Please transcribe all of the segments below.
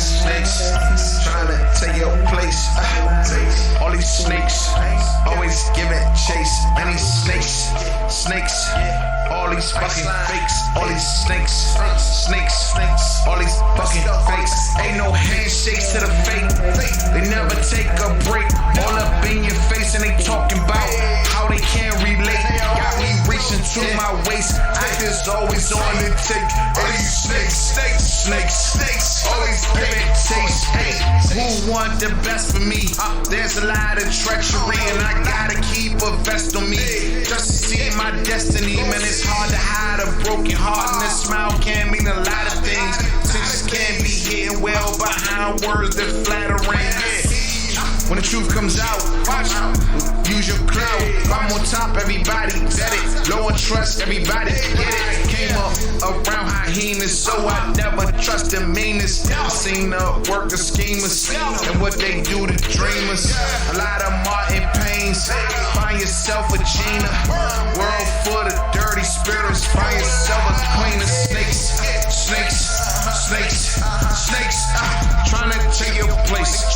these snakes trying to take your place. All these snakes always giving chase. And these snakes, all these fucking fakes. All these snakes, all these fucking fakes. Ain't no handshakes to the fake. They never take a break. All up in your face and they talking about how they can't relate. Got me reaching to my waist. Actors always on the take. All these snakes, always giving taste. Hey, who want the best for me? There's a lot of treachery and I gotta keep a vest on me just to see my destiny. Man, it's hard to hide a broken heart, and a smile can mean a lot of things. Pictures can't be hidden well behind words that flattering. When the truth comes out, use your clout. I'm on top, everybody vet it. Low on trust, everybody get it. Came up around hyenas, so I never trust the meanest. I seen the work of schemers and what they do to dreamers. A lot of Martin Paynes. Find yourself a Gina. World full of dirty spirits. Find yourself a cleaner. Snakes. Trying to take your place.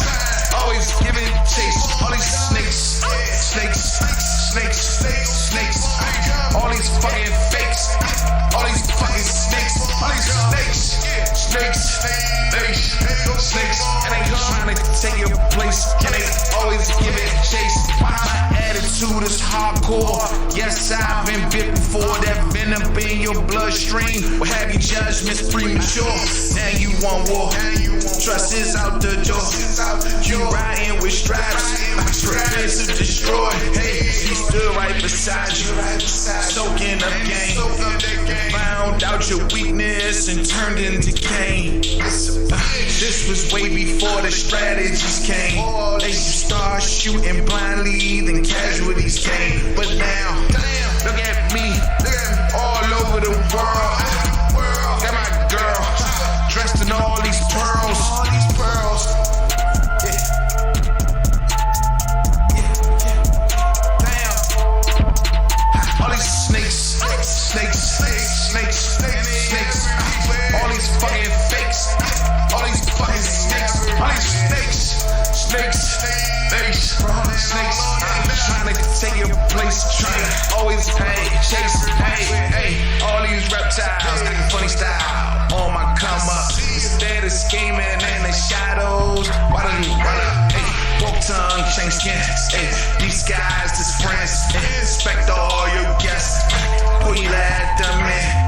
Always giving chase. All these snakes. All these fucking fakes. All these fucking snakes. All these snakes. And they trying to take your place. And they always giving chase. My attitude is hardcore. Yes, I've been bit before. That venom in your bloodstream will have your judgments premature. Now you want war. Trust is out the door. You riding with straps, prepared to destroy. Hey, he stood right beside you, soaking up game. Found out your weakness and turned into Cain. This was way before the strategies came. They start shooting blindly, then casualties came. But now, look at me, all over the world. Got my girl dressed in all these pearls. Snakes, all these fucking fakes, all these fucking snakes, all these snakes, trying to take your place, trying to always chase, all these reptiles, acting funny style, on my come up, instead of scheming in the shadows, why don't you run up, broke tongue, chain skin, these guys just friends, respect all your guests, put you let them in.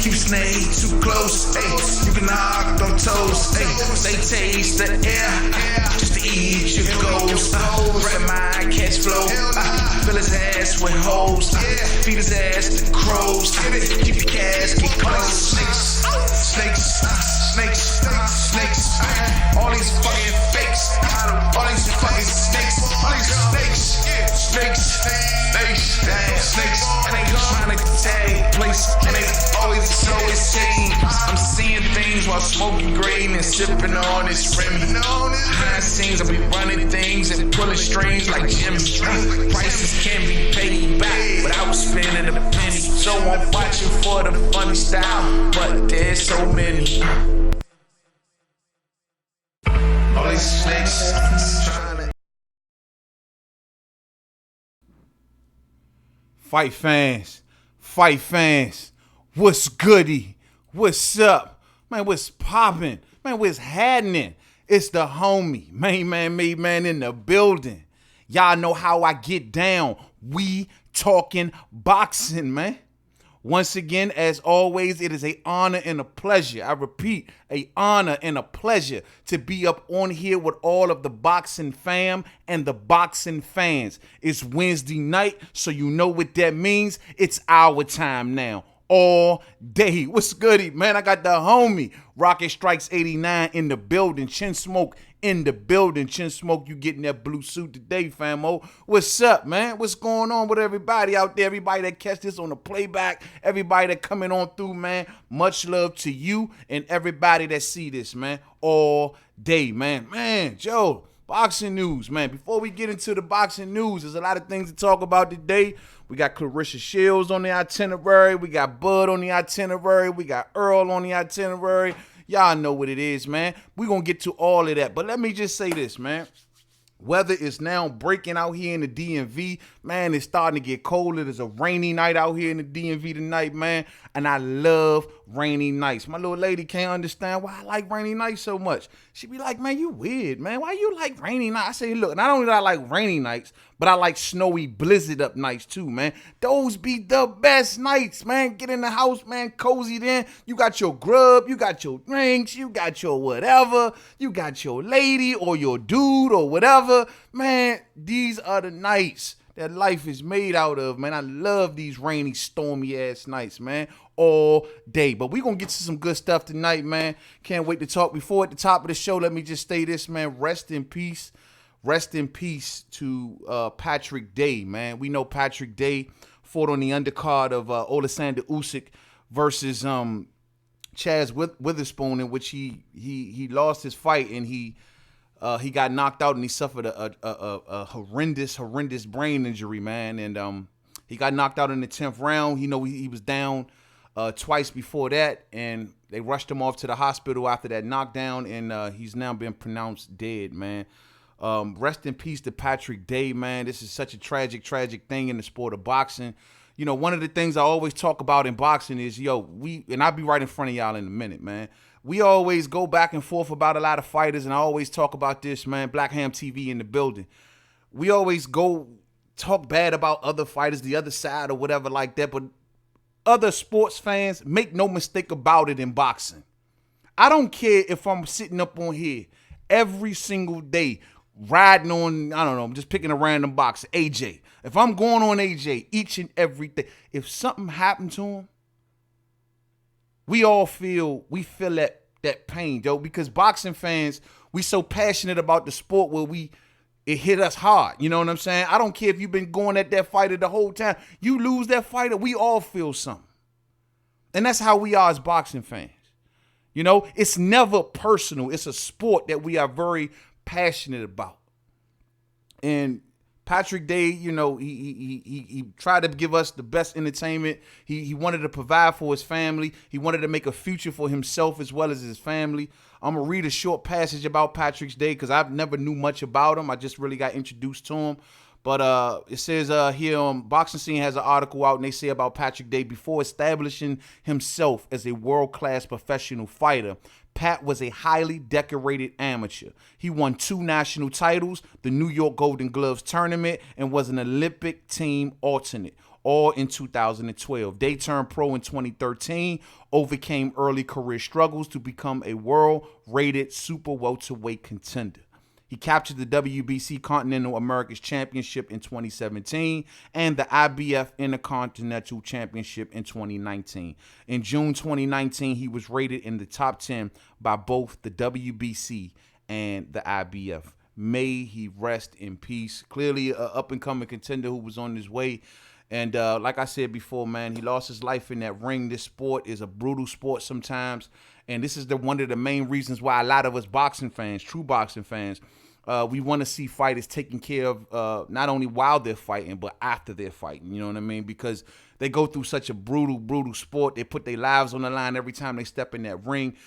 Keep snake too close, you can knock them toes, they taste the air, just to eat your ghost, red mind catch flow, fill his ass with hoes, feed his ass to crows, keep your casket close, snakes, all these fucking fakes, all these fucking snakes, all these snakes, and they trying to take place, and they always saying, I'm seeing things while smoking green and sipping on this Remy. Behind scenes, I be running things and pulling strings like Jimmy. Prices can't be paid back without spending a penny. So I'm watching for the funny style, but there's so many. All these snakes trying to. Fight fans, what's goody? What's up? Man, what's poppin'? Man, what's happening? It's the homie, main man in the building. Y'all know how I get down. We talking boxing, man. Once again, as always, it is an honor and a pleasure. I repeat, an honor and a pleasure to be up on here with all of the boxing fam and the boxing fans. It's Wednesday night, so you know what that means. It's our time now. All day. What's goody, man? I got the homie Rocket Strikes 89 in the building. Chin Smoke in the building. Chin Smoke, you getting that blue suit today, famo. What's up, man? What's going on with everybody out there? Everybody that catch this on the playback, everybody that coming on through, man. Much love to you and everybody that see this, man. All day, man. Man, Joe, boxing news, man. Before we get into the boxing news, there's a lot of things to talk about today. We got Clarissa Shields on the itinerary. We got Bud on the itinerary. We got Earl on the itinerary. Y'all know what it is, man. We're going to get to all of that. But let me just say this, man. Weather is now breaking out here in the DMV. Man, it's starting to get colder. There's a rainy night out here in the DMV tonight, man. And I love rainy nights. My little lady can't understand why I like rainy nights so much. She be like, man, you weird, man. Why you like rainy nights? I say, look, not only do I like rainy nights, but I like snowy blizzard up nights too, man. Those be the best nights, man. Get in the house, man, cozy then. You got your grub, you got your drinks, you got your whatever, you got your lady or your dude or whatever. Man, these are the nights that life is made out of, man. I love these rainy, stormy ass nights, man, all day. But we're going to get to some good stuff tonight, man. Can't wait to talk. Before at the top of the show, let me just say this, man. Rest in peace. Rest in peace to Patrick Day, man. We know Patrick Day fought on the undercard of Oleksandr Usyk versus Chaz Witherspoon, in which he lost his fight and he got knocked out and he suffered a horrendous brain injury, man. And he got knocked out in the 10th round. You know, he was down twice before that, and they rushed him off to the hospital after that knockdown, and he's now been pronounced dead, man. Rest in peace to Patrick Day, man. This is such a tragic thing in the sport of boxing. You know, one of the things I always talk about in boxing is, and I'll be right in front of y'all in a minute, man. We always go back and forth about a lot of fighters, and I always talk about this, man. Black Ham TV in the building. We always go talk bad about other fighters, the other side or whatever like that, but other sports fans, make no mistake about it in boxing. I don't care if I'm sitting up on here every single day, riding on, I don't know, I'm just picking a random boxer, AJ. If I'm going on AJ each and every day, if something happened to him, we feel that pain, yo, because boxing fans, we so passionate about the sport where it hit us hard. You know what I'm saying? I don't care if you've been going at that fighter the whole time. You lose that fighter, we all feel something. And that's how we are as boxing fans. You know, it's never personal. It's a sport that we are very passionate about. And Patrick Day, you know, he tried to give us the best entertainment. He wanted to provide for his family. He wanted to make a future for himself as well as his family. I'm going to read a short passage about Patrick Day because I've never knew much about him. I just really got introduced to him. But it says here on Boxing Scene has an article out, and they say about Patrick Day, before establishing himself as a world-class professional fighter, Pat was a highly decorated amateur. He won 2 national titles, the New York Golden Gloves tournament, and was an Olympic team alternate, all in 2012. Day turned pro in 2013, overcame early career struggles to become a world-rated super welterweight contender. He captured the WBC Continental Americas Championship in 2017 and the IBF Intercontinental Championship in 2019. In June 2019, he was rated in the top 10 by both the WBC and the IBF. May he rest in peace. Clearly, an up-and-coming contender who was on his way. And like I said before, man, he lost his life in that ring. This sport is a brutal sport sometimes. And this is one of the main reasons why a lot of us boxing fans, true boxing fans, we want to see fighters taken care of not only while they're fighting, but after they're fighting. You know what I mean? Because they go through such a brutal sport. They put their lives on the line every time they step in that ring.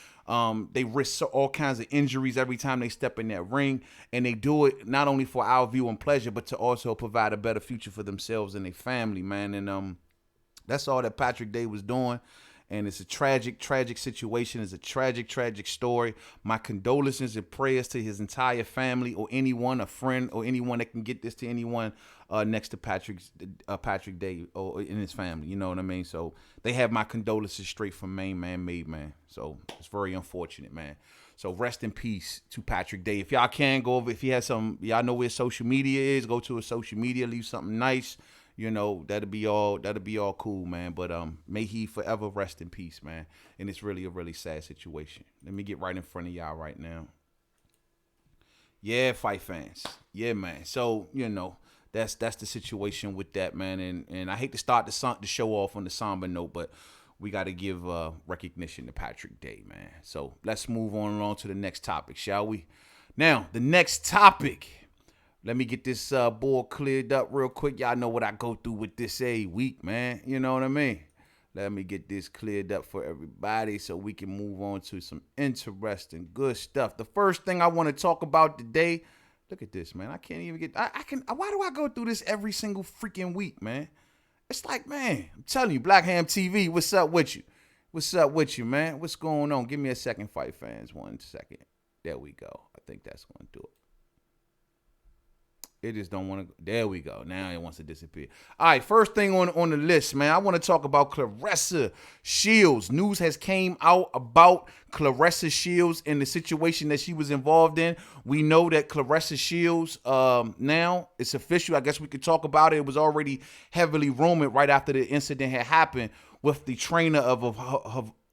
They risk all kinds of injuries every time they step in that ring. And they do it not only for our view and pleasure, but to also provide a better future for themselves and their family, man. And that's all that Patrick Day was doing. And it's a tragic situation. It's a tragic story. My condolences and prayers to his entire family or anyone, a friend or anyone that can get this to anyone next to Patrick Day or in his family. You know what I mean? So they have my condolences straight from Maine, man, made, man. So it's very unfortunate, man. So rest in peace to Patrick Day. If y'all can go over, if he has some, y'all know where social media is, go to his social media, leave something nice. You know, that'll be all cool, man. But may he forever rest in peace, man. And it's really a really sad situation. Let me get right in front of y'all right now. Yeah, fight fans. Yeah, man. So, you know, that's the situation with that, man. And I hate to start the show off on the somber note, but we got to give recognition to Patrick Day, man. So let's move on to the next topic, shall we? Now, the next topic. Let me get this board cleared up real quick. Y'all know what I go through with this a week, man. You know what I mean? Let me get this cleared up for everybody so we can move on to some interesting, good stuff. The first thing I want to talk about today, look at this, man. I can't even get, why do I go through this every single freaking week, man? It's like, man, I'm telling you, Black Ham TV, what's up with you? What's up with you, man? What's going on? Give me a second, fight fans. 1 second. There we go. I think that's going to do it. It just don't want to. There we go. Now it wants to disappear. All right, first thing on the list, man. I want to talk about Claressa Shields. News has came out about Claressa Shields and the situation that she was involved in. We know that Claressa Shields, now it's official. I guess we could talk about it. It was already heavily rumored right after the incident had happened with the trainer of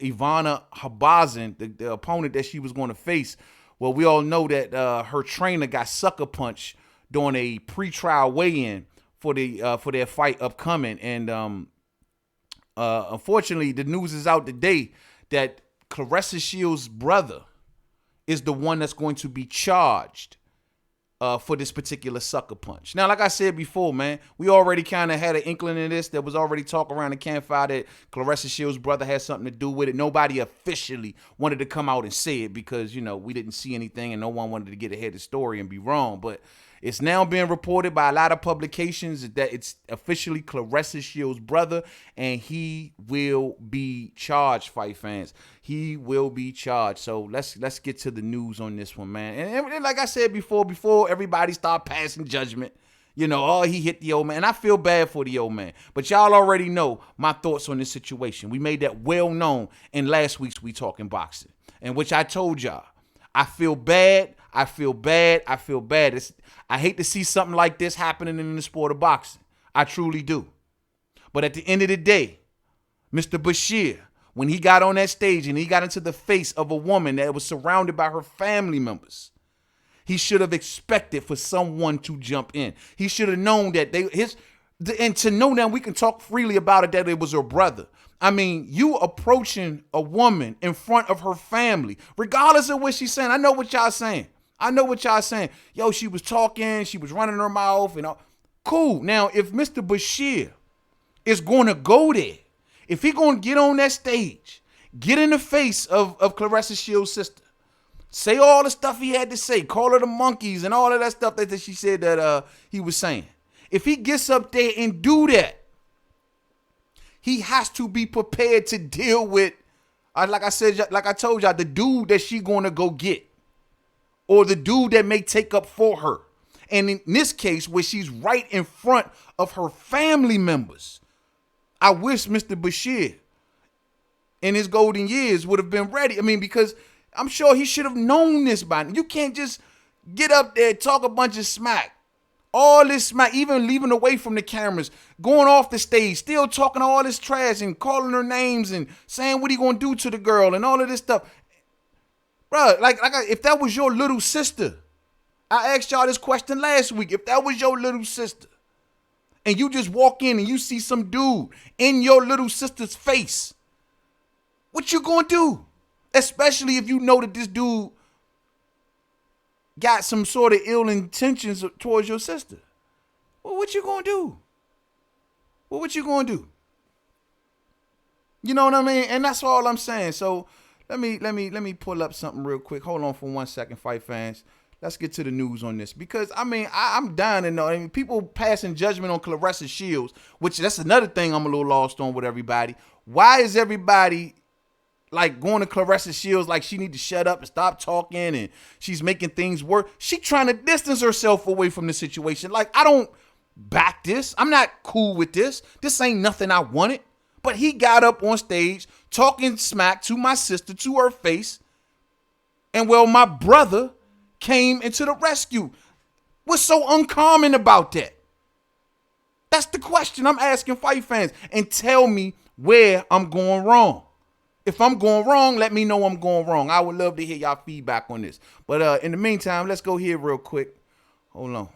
Ivana Habazin, the opponent that she was going to face. Well, we all know that her trainer got sucker punched during a pre-trial weigh-in for their fight upcoming. And unfortunately, the news is out today that Claressa Shields' brother is the one that's going to be charged for this particular sucker punch. Now, like I said before, man, we already kind of had an inkling in this. There was already talk around the campfire that Claressa Shields' brother had something to do with it. Nobody officially wanted to come out and say it because, you know, we didn't see anything and no one wanted to get ahead of the story and be wrong. But it's now being reported by a lot of publications that it's officially Claressa Shields' brother, and he will be charged, fight fans. He will be charged. So let's get to the news on this one, man. And like I said before everybody start passing judgment, you know, oh, he hit the old man. And I feel bad for the old man. But y'all already know my thoughts on this situation. We made that well known in last week's We Talking Boxing, in which I told y'all, I feel bad. I feel bad. I hate to see something like this happening in the sport of boxing. I truly do. But at the end of the day, Mr. Bashir, when he got on that stage and he got into the face of a woman that was surrounded by her family members, he should have expected for someone to jump in. He should have known that and to know that we can talk freely about it, that it was her brother. I mean, you approaching a woman in front of her family, regardless of what she's saying. I know what y'all saying. Yo, she was talking, she was running her mouth and all. Cool. Now, if Mr. Bashir is going to go there, if he going to get on that stage, get in the face of Claressa Shields' sister, say all the stuff he had to say, call her the monkeys and all of that stuff that she said that he was saying. If he gets up there and do that, he has to be prepared to deal with, like I told y'all, the dude that she going to go get. Or the dude that may take up for her. And in this case, where she's right in front of her family members, I wish Mr. Bashir in his golden years would have been ready. I mean, because I'm sure he should have known this by now. You can't just get up there, talk a bunch of smack. All this smack, even leaving away from the cameras, going off the stage, still talking all this trash and calling her names and saying what he gonna do to the girl and all of this stuff. Bro, like if that was your little sister, I asked y'all this question last week. If that was your little sister and you just walk in and you see some dude in your little sister's face, what you gonna do? Especially if you know that this dude got some sort of ill intentions towards your sister. Well, what you gonna do? What you gonna do? You know what I mean? And that's all I'm saying. So Let me pull up something real quick. Hold on for 1 second, fight fans. Let's get to the news on this. Because, I mean, I'm dying to know. I mean, people passing judgment on Claressa Shields, which that's another thing I'm a little lost on with everybody. Why is everybody, like, going to Claressa Shields like she need to shut up and stop talking and she's making things work? She trying to distance herself away from the situation. Like, I don't back this. I'm not cool with this. This ain't nothing I wanted. But he got up on stage talking smack to my sister, to her face. And well, my brother came into the rescue. What's so uncommon about that? That's the question I'm asking fight fans. And tell me where I'm going wrong. If I'm going wrong, let me know I'm going wrong. I would love to hear y'all feedback on this. But in the meantime, let's go here real quick. Hold on.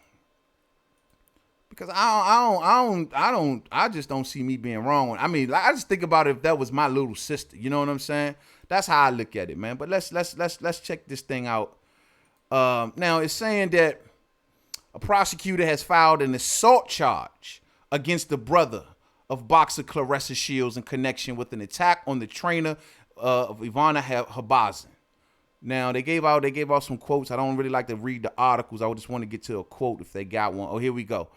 Because I just don't see me being wrong. I mean, I just think about it if that was my little sister. You know what I'm saying? That's how I look at it, man. But let's check this thing out. Now it's saying that a prosecutor has filed an assault charge against the brother of boxer Claressa Shields in connection with an attack on the trainer of Ivana Habazin. Now they gave out some quotes. I don't really like to read the articles. I just want to get to a quote if they got one. Oh, here we go.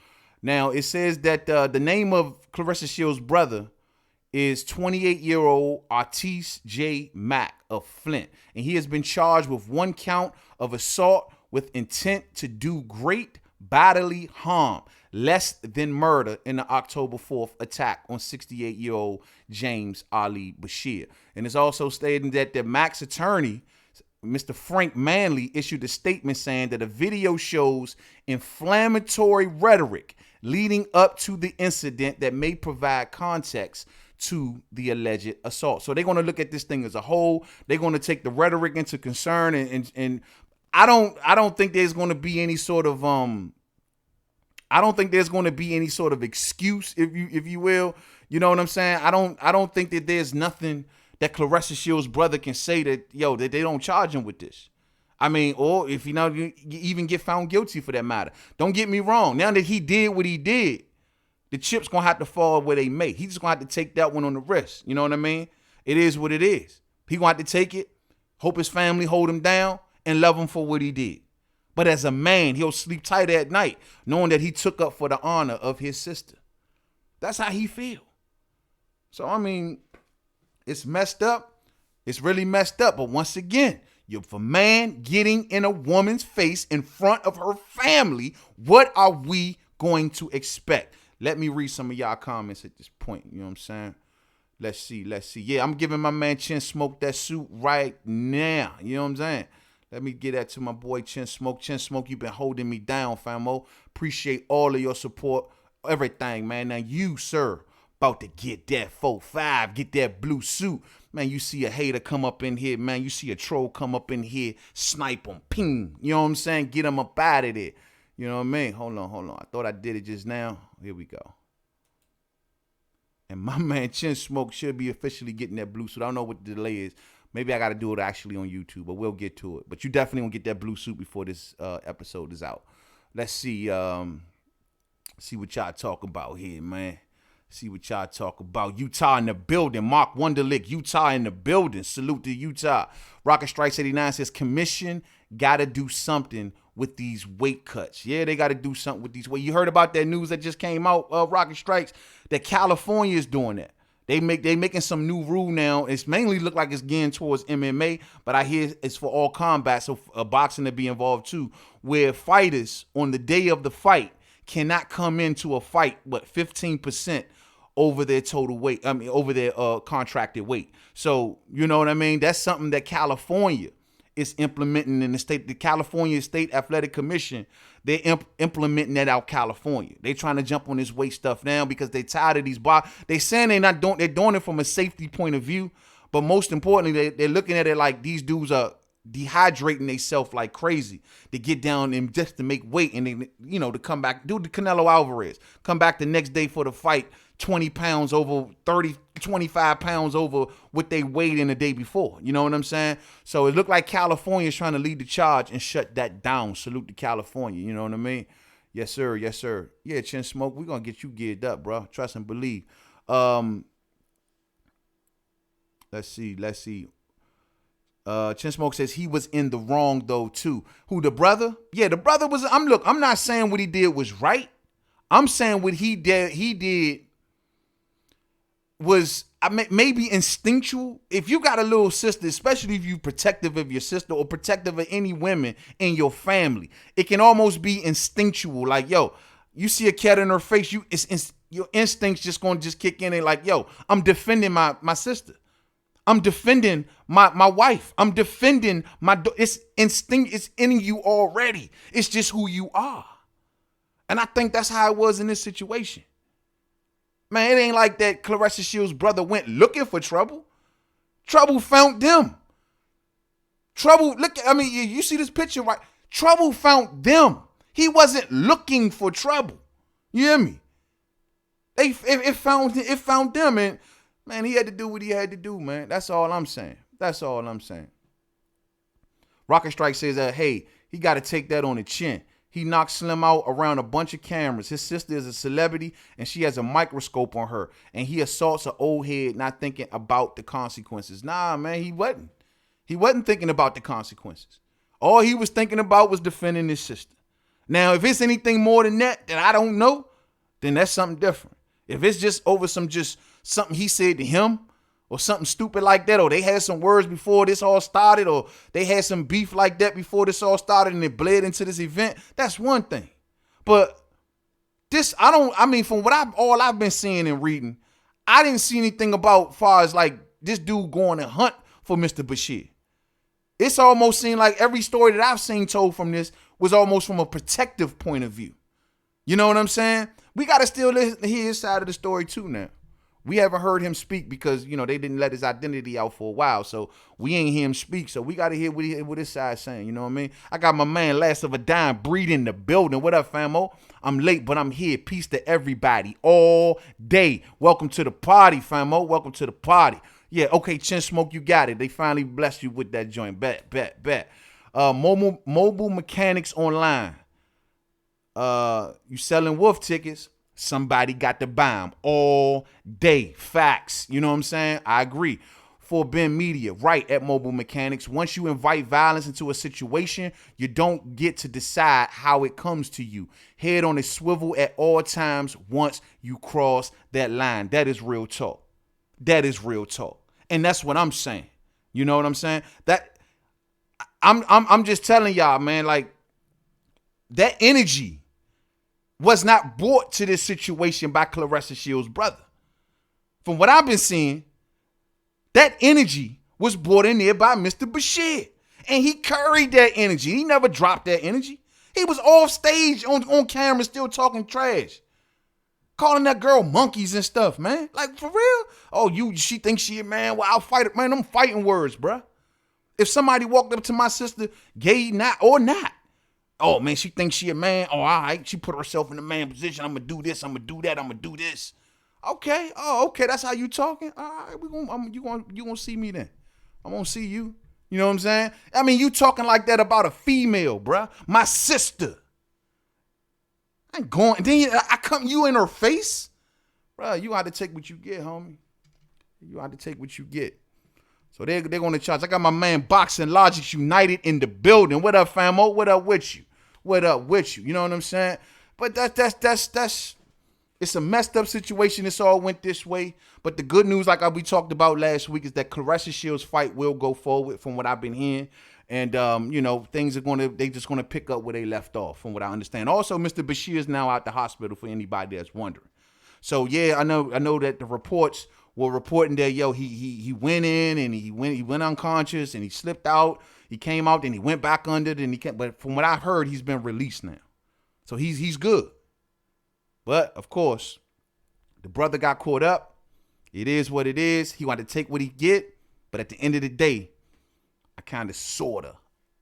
Now it says that the name of Claressa Shields' brother is 28-year-old Artis J. Mack of Flint, and he has been charged with 1 count of assault with intent to do great bodily harm, less than murder, in the October 4th attack on 68-year-old James Ali Bashir. And it's also stated that the Mack's attorney, Mr. Frank Manley, issued a statement saying that a video shows inflammatory rhetoric leading up to the incident that may provide context to the alleged assault. So they're going to look at this thing as a whole. They're going to take the rhetoric into concern, and I don't think there's going to be any sort of excuse, if you will. You know what I'm saying? I don't think that there's nothing that Claressa Shields' brother can say that they don't charge him with this. I mean, or if you even get found guilty for that matter. Don't get me wrong. Now that he did what he did, the chips gonna have to fall where they may. He's just gonna have to take that one on the wrist. You know what I mean? It is what it is. He gonna have to take it, hope his family hold him down, and love him for what he did. But as a man, he'll sleep tight at night, knowing that he took up for the honor of his sister. That's how he feel. So, I mean, it's messed up. It's really messed up. But once again, you're a man getting in a woman's face in front of her family. What are we going to expect? Let me read some of y'all comments at this point. You know what I'm saying? Let's see. Yeah, I'm giving my man Chin Smoke that suit right now. You know what I'm saying? Let me get that to my boy Chin Smoke. Chin Smoke, you've been holding me down, famo. Appreciate all of your support. Everything, man. Now you, sir, about to get that 4-5, get that blue suit. Man, you see a hater come up in here, man. You see a troll come up in here, snipe him, ping. You know what I'm saying? Get him up out of there. You know what I mean? Hold on. I thought I did it just now. Here we go. And my man Chin Smoke should be officially getting that blue suit. I don't know what the delay is. Maybe I got to do it actually on YouTube, but we'll get to it. But you definitely gonna get that blue suit before this episode is out. Let's see what y'all talking about here, man. See what y'all talk about. Utah in the building. Mark Wunderlich, Utah in the building. Salute to Utah. Rocket Strikes 89 says, commission got to do something with these weight cuts. Yeah, they got to do something with these weight. You heard about that news that just came out, Rocket Strikes, that California is doing that. They making some new rule now. It's mainly look like it's getting towards MMA, but I hear it's for all combat, so boxing to be involved too, where fighters on the day of the fight cannot come into a fight, 15% over their total weight. I mean, over their contracted weight. So, you know what I mean? That's something that California is implementing in the state. The California State Athletic Commission, they're implementing that out California. They trying to jump on this weight stuff now because they tired of these They saying they're doing it from a safety point of view, but most importantly, they're looking at it like these dudes are dehydrating themselves like crazy to get down and just to make weight, and then, to come back, do the Canelo Alvarez, come back the next day for the fight, 20 pounds over 30, 25 pounds over what they weighed in the day before. You know what I'm saying? So it looked like California is trying to lead the charge and shut that down. Salute to California. You know what I mean? Yes, sir. Yes, sir. Yeah, Chin Smoke, we're going to get you geared up, bro. Trust and believe. Let's see. Chin Smoke says he was in the wrong though too. Who, the brother? Yeah, the brother was. I'm not saying what he did was right. I'm saying what he did was maybe instinctual. If you got a little sister, especially if you protective of your sister or protective of any women in your family, it can almost be instinctual. Like, yo, you see a cat in her face, your instincts just gonna kick in and like, yo, I'm defending my sister. I'm defending my wife. I'm defending it's instinct. It's in you already. It's just who you are. And I think that's how it was in this situation. Man, it ain't like that Claressa Shields' brother went looking for trouble. Trouble found them. You see this picture, right? Trouble found them. He wasn't looking for trouble. You hear me? It found them, and man, he had to do what he had to do, man. That's all I'm saying. Rocket Strike says that, hey, he got to take that on the chin. He knocked Slim out around a bunch of cameras. His sister is a celebrity, and she has a microscope on her. And he assaults an old head, not thinking about the consequences. Nah, man, he wasn't. He wasn't thinking about the consequences. All he was thinking about was defending his sister. Now, if it's anything more than that I don't know, then that's something different. If it's just over something he said to him, or something stupid like that, or they had some words before this all started, or they had some beef like that before this all started and it bled into this event, that's one thing. But this, from all I've been seeing and reading, I didn't see anything about far as like this dude going to hunt for Mr. Bashir. It's almost seemed like every story that I've seen told from this was almost from a protective point of view. You know what I'm saying? We got to still hear his side of the story too now. We haven't heard him speak because, they didn't let his identity out for a while. So we ain't hear him speak. So we got to hear what his side's saying. You know what I mean? I got my man Last of a Dime Breed in the building. What up, famo? I'm late, but I'm here. Peace to everybody all day. Welcome to the party, famo. Welcome to the party. Yeah, okay, Chin Smoke, you got it. They finally blessed you with that joint. Bet. Mobile Mechanics Online. You selling wolf tickets? Somebody got to buy them all day. Facts. You know what I'm saying? I agree. For Ben Media, right at Mobile Mechanics, once you invite violence into a situation, you don't get to decide how it comes to you. Head on a swivel at all times once you cross that line. That is real talk. That is real talk. And that's what I'm saying. You know what I'm saying? That I'm just telling y'all, man, like that energy was not brought to this situation by Claressa Shields' brother. From what I've been seeing, that energy was brought in there by Mr. Bashir. And he carried that energy. He never dropped that energy. He was off stage on camera still talking trash. Calling that girl monkeys and stuff, man. Like, for real? Oh, she thinks she a man. Well, I'll fight it. Man, them fighting words, bruh. If somebody walked up to my sister, gay or not, oh, man, she thinks she a man. Oh, all right. She put herself in the man position. I'm going to do this. I'm going to do that. I'm going to do this. Okay. Oh, okay. That's how you talking? All right. You going to see me then. I'm going to see you. You know what I'm saying? I mean, you talking like that about a female, bruh. My sister. I ain't going. Then I come you in her face? Bruh, you got to take what you get, homie. You got to take what you get. So they're going to charge. I got my man Boxing Logics United in the building. What up, famo? What up with you? What up with you? You know what I'm saying? But that's it's a messed up situation. It's all went this way. But the good news, like we talked about last week, is that Claressa Shields' fight will go forward from what I've been hearing. And, things they just going to pick up where they left off from what I understand. Also, Mr. Bashir is now out the hospital for anybody that's wondering. So, yeah, I know that the reports were reporting that, he went in and he went unconscious and he slipped out. He came out, then he went back under, but from what I heard, he's been released now. So he's good. But, of course, the brother got caught up. It is what it is. He wanted to take what he get. But at the end of the day, I kind of sort of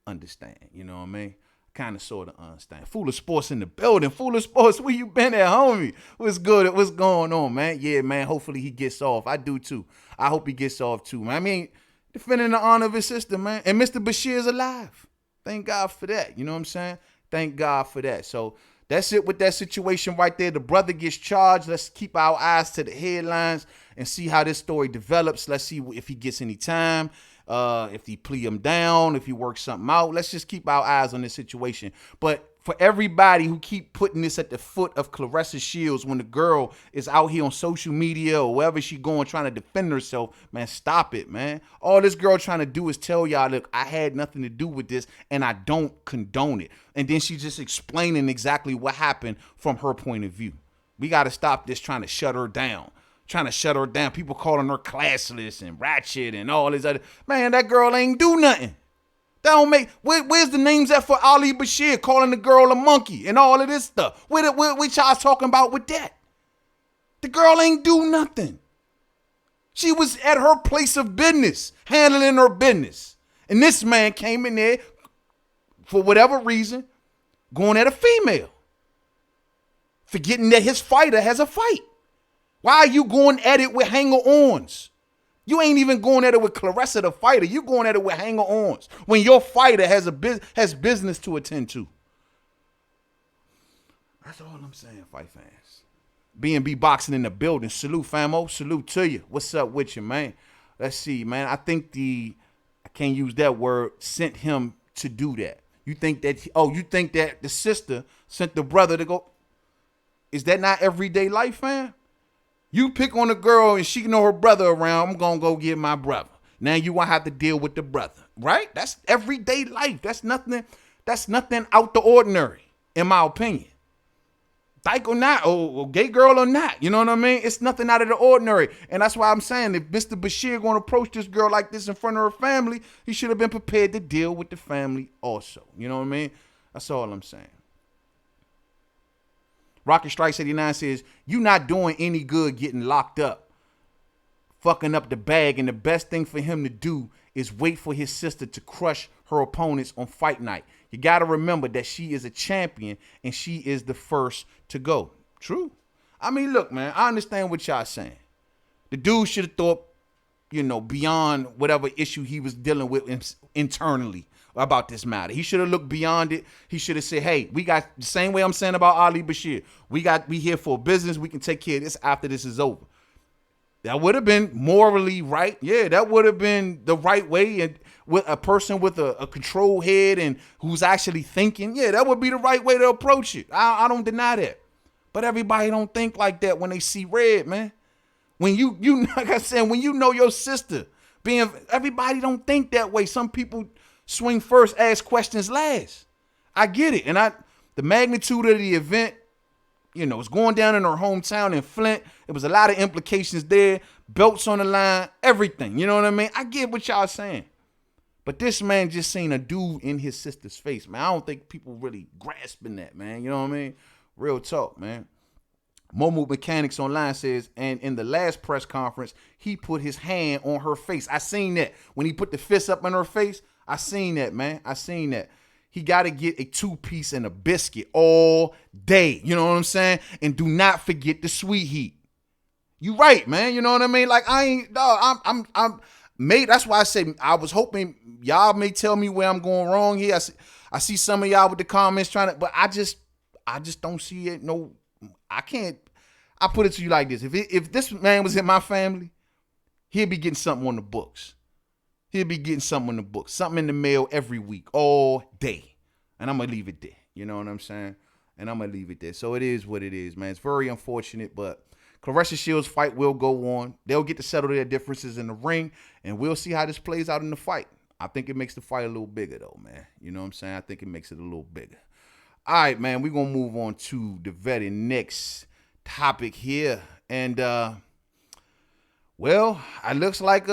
understand. You know what I mean? Kind of sort of understand. Fool of Sports in the building. Fool of Sports, where you been at, homie? What's good? What's going on, man? Yeah, man, hopefully he gets off. I do, too. I hope he gets off, too, man. I mean, defending the honor of his sister, man. And Mr. Bashir is alive. Thank God for that. You know what I'm saying? Thank God for that. So that's it with that situation right there. The brother gets charged. Let's keep our eyes to the headlines and see how this story develops. Let's see if he gets any time. If he plea him down, if he works something out. Let's just keep our eyes on this situation. But for everybody who keep putting this at the foot of Claressa Shields when the girl is out here on social media or wherever she going trying to defend herself, man, stop it, man. All this girl trying to do is tell y'all, look, I had nothing to do with this and I don't condone it. And then she's just explaining exactly what happened from her point of view. We got to stop this trying to shut her down. People calling her classless and ratchet and all this other. Man, that girl ain't do nothing. That don't make. Where's the names at for Ali Bashir calling the girl a monkey and all of this stuff? What y'all talking about with that? The girl ain't do nothing. She was at her place of business, handling her business. And this man came in there, for whatever reason, going at a female. Forgetting that his fighter has a fight. Why are you going at it with hanger-ons? You ain't even going at it with Claressa the fighter. You going at it with hanger-ons when your fighter has business to attend to. That's all I'm saying, fight fans. B&B Boxing in the building. Salute, famo. Salute to you. What's up with you, man? Let's see, man. I think I can't use that word, sent him to do that. You think that, you think that the sister sent the brother to go. Is that not everyday life, fam? You pick on a girl and she know her brother around, I'm going to go get my brother. Now you won't have to deal with the brother, right? That's everyday life. That's nothing out the ordinary, in my opinion. Dyke or not, or gay girl or not, you know what I mean? It's nothing out of the ordinary. And that's why I'm saying if Mr. Bashir going to approach this girl like this in front of her family, he should have been prepared to deal with the family also. You know what I mean? That's all I'm saying. Rocket Strikes 89 says, you not doing any good getting locked up, fucking up the bag, and the best thing for him to do is wait for his sister to crush her opponents on fight night. You got to remember that she is a champion and she is the first to go. True. I mean, look, man, I understand what y'all saying. The dude should have thought, beyond whatever issue he was dealing with internally about this matter. He should have looked beyond it. He should have said, hey, we got the same way I'm saying about Ali Bashir. We here for business. We can take care of this after this is over. That would have been morally right. Yeah, that would have been the right way. And with a person with a control head and who's actually thinking, yeah, that would be the right way to approach it. I don't deny that. But everybody don't think like that when they see red, man. When you like I said, when you know your sister, everybody don't think that way. Some people swing first, ask questions last. I get it. And the magnitude of the event, it's going down in her hometown in Flint. There was a lot of implications there. Belts on the line, everything. You know what I mean? I get what y'all saying. But this man just seen a dude in his sister's face, man. I don't think people really grasping that, man. You know what I mean? Real talk, man. Momo Mechanics Online says, and in the last press conference, he put his hand on her face. I seen that. When he put the fist up in her face, I seen that, man. I seen that. He got to get a 2-piece and a biscuit all day. You know what I'm saying? And do not forget the sweet heat. You right, man. You know what I mean? Like, I'm made. That's why I say I was hoping y'all may tell me where I'm going wrong here. I see some of y'all with the comments but I just don't see it. No, I can't. I put it to you like this. If this man was in my family, he'd be getting something on the books. He'll be getting something in the book, something in the mail every week, all day. And I'm going to leave it there. You know what I'm saying? And I'm going to leave it there. So it is what it is, man. It's very unfortunate, but Claressa Shields' fight will go on. They'll get to settle their differences in the ring, and we'll see how this plays out in the fight. I think it makes the fight a little bigger, though, man. You know what I'm saying? I think it makes it a little bigger. All right, man, we're going to move on to the very next topic here. And, well, it looks like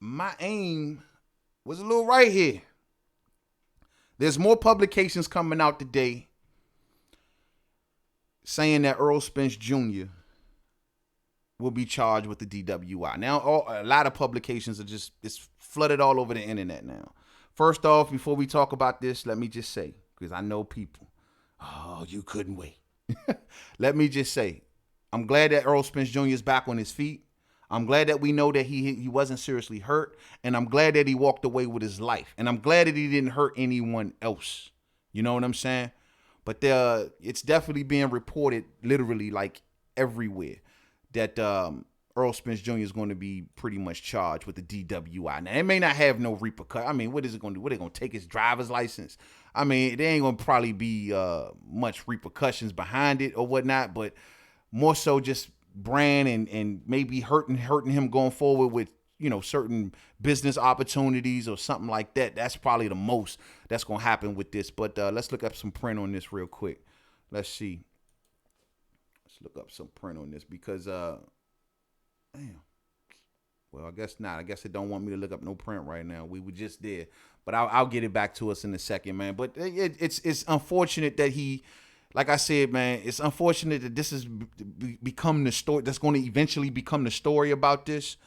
my aim was a little right here. There's more publications coming out today saying that Errol Spence Jr. will be charged with the DWI. Now, a lot of publications are it's flooded all over the internet now. First off, before we talk about this, let me just say, because I know people, you couldn't wait. Let me just say, I'm glad that Errol Spence Jr. is back on his feet. I'm glad that we know that he wasn't seriously hurt, and I'm glad that he walked away with his life, and I'm glad that he didn't hurt anyone else. You know what I'm saying? But it's definitely being reported literally like everywhere that Errol Spence Jr. is going to be pretty much charged with the DWI. Now, it may not have no repercussions. I mean, what is it going to do? What, are they going to take his driver's license? I mean, there ain't going to probably be much repercussions behind it or whatnot, but more so just brand and maybe hurting him going forward with, certain business opportunities or something like that. That's probably the most that's going to happen with this. But let's look up some print on this real quick. Let's see. Let's look up some print on this because, damn. Well, I guess not. I guess it don't want me to look up no print right now. We were just there. But I'll get it back to us in a second, man. But it's unfortunate that he... Like I said, man, it's unfortunate that this has become the story that's going to eventually become the story about this.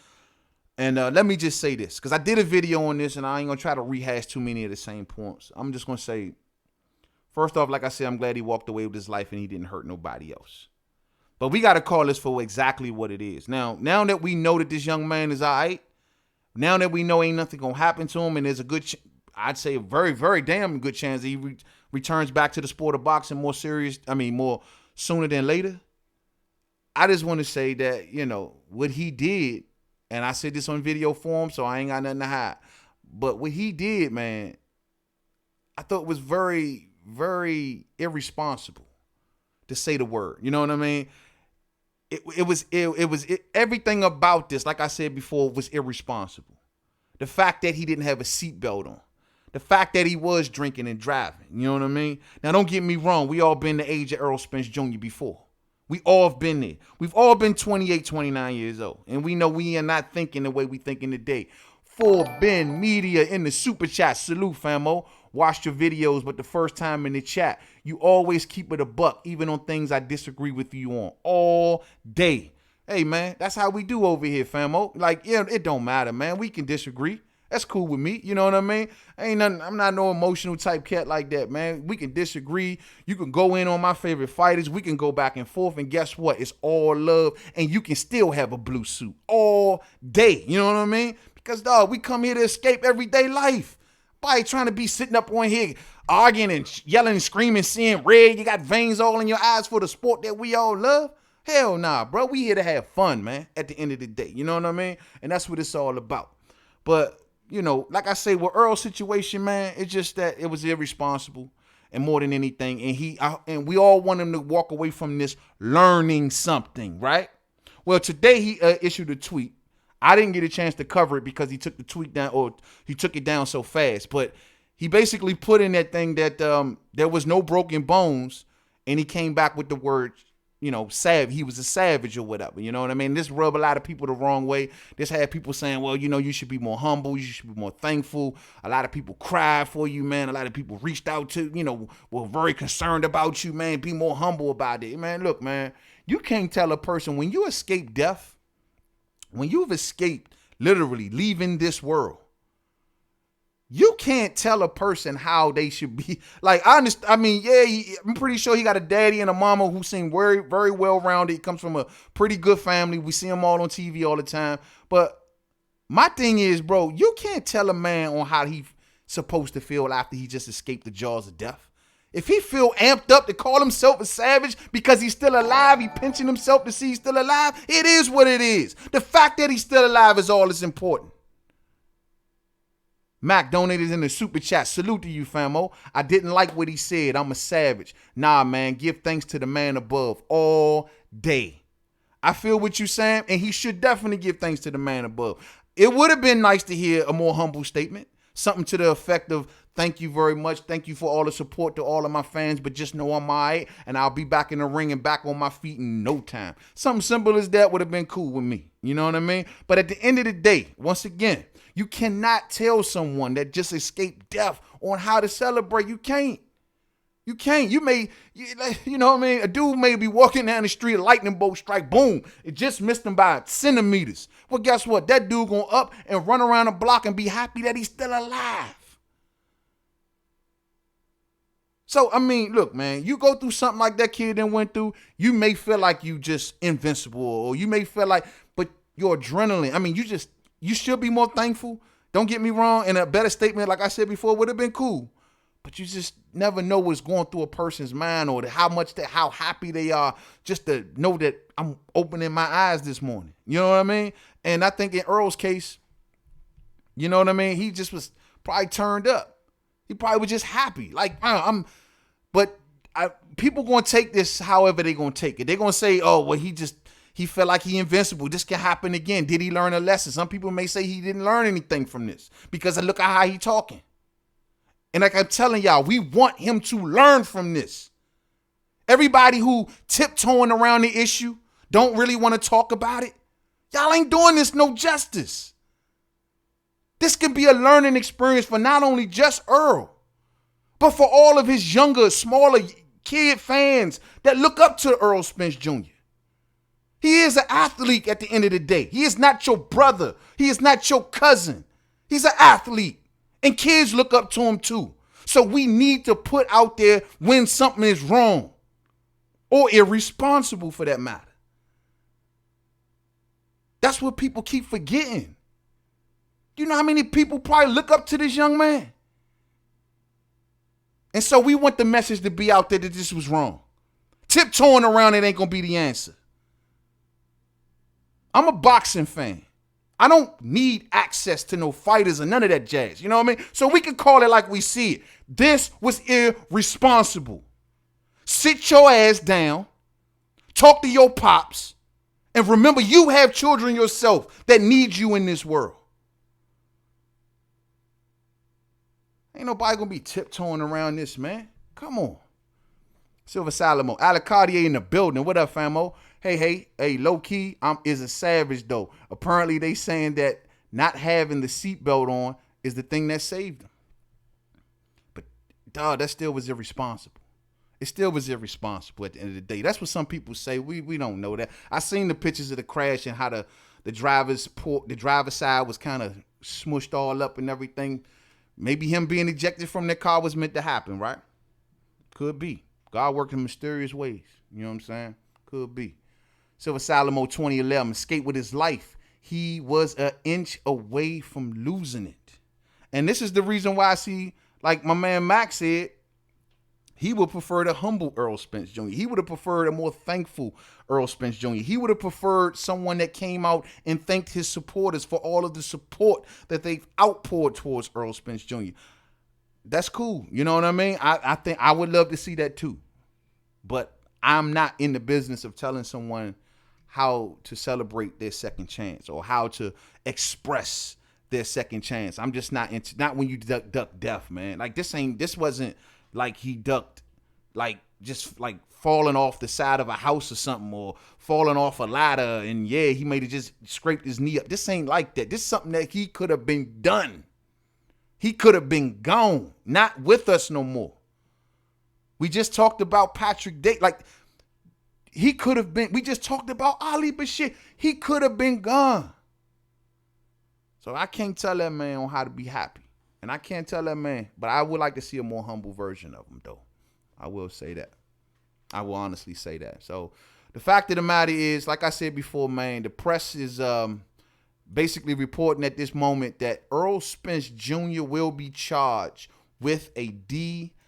And let me just say this, because I did a video on this, and I ain't going to try to rehash too many of the same points. I'm just going to say, first off, like I said, I'm glad he walked away with his life and he didn't hurt nobody else. But we got to call this for exactly what it is. Now that we know that this young man is all right, now that we know ain't nothing going to happen to him, and there's a good I'd say a very, very damn good chance that he returns back to the sport of boxing more sooner than later. I just want to say that, what he did, and I said this on video form, so I ain't got nothing to hide. But what he did, man, I thought was very, very irresponsible, to say the word. You know what I mean? It was everything about this, like I said before, was irresponsible. The fact that he didn't have a seatbelt on. The fact that he was drinking and driving. You know what I mean? Now, don't get me wrong. We all been the age of Errol Spence Jr. before. We all have been there. We've all been 28, 29 years old. And we know we are not thinking the way we thinking today. For Ben Media in the super chat. Salute, famo. Watched your videos, but the first time in the chat, you always keep it a buck, even on things I disagree with you on. All day. Hey, man, that's how we do over here, famo. Like, yeah, it don't matter, man. We can disagree. That's cool with me. You know what I mean? Ain't nothing. I'm not no emotional type cat like that, man. We can disagree. You can go in on my favorite fighters. We can go back and forth. And guess what? It's all love. And you can still have a blue suit all day. You know what I mean? Because, dog, we come here to escape everyday life. Why trying to be sitting up on here arguing and yelling and screaming, seeing red? You got veins all in your eyes for the sport that we all love? Hell nah, bro. We here to have fun, man, at the end of the day. You know what I mean? And that's what it's all about. But, like I say, with Earl's situation, man, it's just that it was irresponsible and more than anything. And we all want him to walk away from this learning something, right? Well, today he issued a tweet. I didn't get a chance to cover it because he took the tweet down, or he took it down so fast. But he basically put in that thing that there was no broken bones, and he came back with the word, savage. He was a savage or whatever. You know what I mean? This rubbed a lot of people the wrong way. This had people saying, well, you should be more humble. You should be more thankful. A lot of people cried for you, man. A lot of people reached out to, were very concerned about you, man. Be more humble about it. Man, look, man, you can't tell a person when you escape death, when you've escaped literally leaving this world, you can't tell a person how they should be. Like, I'm pretty sure he got a daddy and a mama who seem very, very well-rounded. He comes from a pretty good family. We see him all on TV all the time. But my thing is, bro, you can't tell a man on how he's supposed to feel after he just escaped the jaws of death. If he feel amped up to call himself a savage because he's still alive, he pinching himself to see he's still alive, it is what it is. The fact that he's still alive is all that's important. Mac donated in the super chat. Salute to you, famo. I didn't like what he said. I'm a savage. Nah, man, give thanks to the man above all day. I feel what you're saying, and he should definitely give thanks to the man above. It would have been nice to hear a more humble statement. Something to the effect of, thank you very much. Thank you for all the support to all of my fans, but just know I'm all right, and I'll be back in the ring and back on my feet in no time. Something simple as that would have been cool with me. You know what I mean? But at the end of the day, once again, you cannot tell someone that just escaped death on how to celebrate. You can't. You can't. You know what I mean? A dude may be walking down the street, a lightning bolt strike, boom. It just missed him by centimeters. Well, guess what? That dude gonna up and run around the block and be happy that he's still alive. So, look, man, you go through something like that kid then went through, you may feel like you just invincible, or you may feel like, but your adrenaline, you should be more thankful. Don't get me wrong. And a better statement, like I said before, would have been cool. But you just never know what's going through a person's mind, or how happy they are just to know that I'm opening my eyes this morning. You know what I mean? And I think in Earl's case, you know what I mean? He just was probably turned up. He probably was just happy. Like, people going to take this however they going to take it. They're going to say, oh, well, he felt like he invincible. This can happen again. Did he learn a lesson? Some people may say he didn't learn anything from this because look at how he talking. And like I'm telling y'all, we want him to learn from this. Everybody who tiptoeing around the issue, don't really want to talk about it, y'all ain't doing this no justice. This can be a learning experience for not only just Earl, but for all of his younger, smaller kid fans that look up to Earl Spence Jr. He is an athlete at the end of the day. He is not your brother. He is not your cousin. He's an athlete. And kids look up to him too. So we need to put out there when something is wrong or irresponsible for that matter. That's what people keep forgetting. You know how many people probably look up to this young man? And so we want the message to be out there that this was wrong. Tiptoeing around it ain't going to be the answer. I'm a boxing fan. I don't need access to no fighters or none of that jazz. You know what I mean? So we can call it like we see it. This was irresponsible. Sit your ass down. Talk to your pops. And remember, you have children yourself that need you in this world. Ain't nobody going to be tiptoeing around this, man. Come on. Silver Salamo. Alec Cartier in the building. What up, famo? Hey, low key, is a savage though. Apparently they saying that not having the seatbelt on is the thing that saved him. But dog, that still was irresponsible. It still was irresponsible at the end of the day. That's what some people say. We don't know that. I seen the pictures of the crash and how the driver's side was kind of smushed all up and everything. Maybe him being ejected from that car was meant to happen, right? Could be. God worked in mysterious ways. You know what I'm saying? Could be. Silver Salamo 2011, escape with his life. He was an inch away from losing it. And this is the reason why I see, like my man Max said, he would prefer the humble Earl Spence Jr. He would have preferred a more thankful Earl Spence Jr. He would have preferred someone that came out and thanked his supporters for all of the support that they've outpoured towards Earl Spence Jr. That's cool. You know what I mean? I think I would love to see that too. But I'm not in the business of telling someone how to celebrate their second chance or how to express their second chance. I'm just not when you duck death, man. Like this wasn't like he ducked like just like falling off the side of a house or something or falling off a ladder and yeah, he made it just scraped his knee up. This ain't like that. This is something that he could have been done. He could have been gone, not with us no more. We just talked about Patrick Day. Like, he could have been, we just talked about Ali Bashir. He could have been gone. So I can't tell that man on how to be happy. And I can't tell that man, but I would like to see a more humble version of him, though. I will say that. I will honestly say that. So the fact of the matter is, like I said before, man, the press is basically reporting at this moment that Earl Spence Jr. will be charged with a DWI.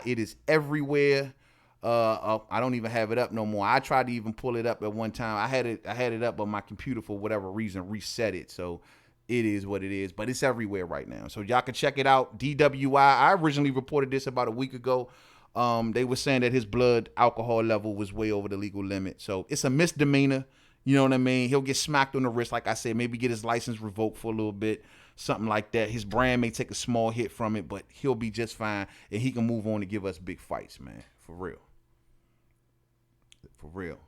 It is everywhere. I don't even have it up no more. I tried to even pull it up at one time. I had it up, but my computer for whatever reason reset it. So it is what it is, but it's everywhere right now. So y'all can check it out. DWI. I originally reported this about a week ago. They were saying that his blood alcohol level was way over the legal limit. So it's a misdemeanor. You know what I mean? He'll get smacked on the wrist, like I said, maybe get his license revoked for a little bit, something like that. His brand may take a small hit from it, but he'll be just fine, and he can move on to give us big fights, man. For real. For real.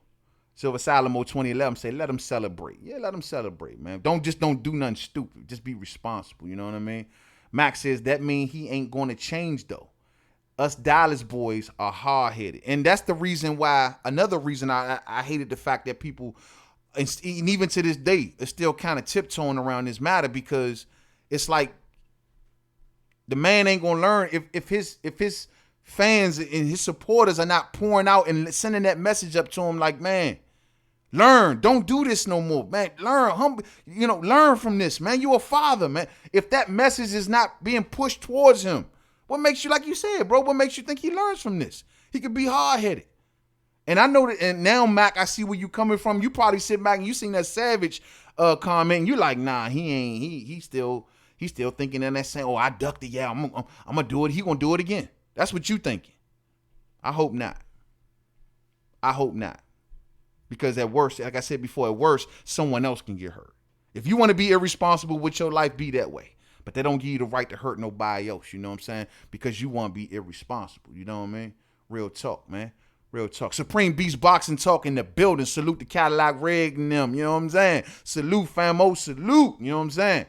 Silver Salamo 2011 say, let him celebrate. Yeah, let him celebrate, man. Don't do nothing stupid. Just be responsible, you know what I mean? Max says, that mean he ain't going to change, though. Us Dallas boys are hard-headed. And that's the reason why, another reason I hated the fact that people, and even to this day, are still kind of tiptoeing around this matter, because it's like the man ain't going to learn if his fans and his supporters are not pouring out and sending that message up to him like, man, learn. Don't do this no more, man. Learn. Learn from this, man. You're a father, man. If that message is not being pushed towards him, what makes you, like you said, bro, what makes you think he learns from this? He could be hard-headed. And I know that, and now, Mac, I see where you coming from. You probably sit back and you seen that Savage comment, and you're like, nah, he ain't. He's still thinking in that saying, oh, I ducked it. Yeah, I'm gonna do it. He gonna do it again. That's what you thinking. I hope not. Because at worst, like I said before, at worst, someone else can get hurt. If you want to be irresponsible with your life, be that way. But they don't give you the right to hurt nobody else, you know what I'm saying? Because you want to be irresponsible, you know what I mean? Real talk, man. Real talk. Supreme Beast Boxing Talk in the building. Salute the Cadillac Reg and them, you know what I'm saying? Salute, famo, salute, you know what I'm saying?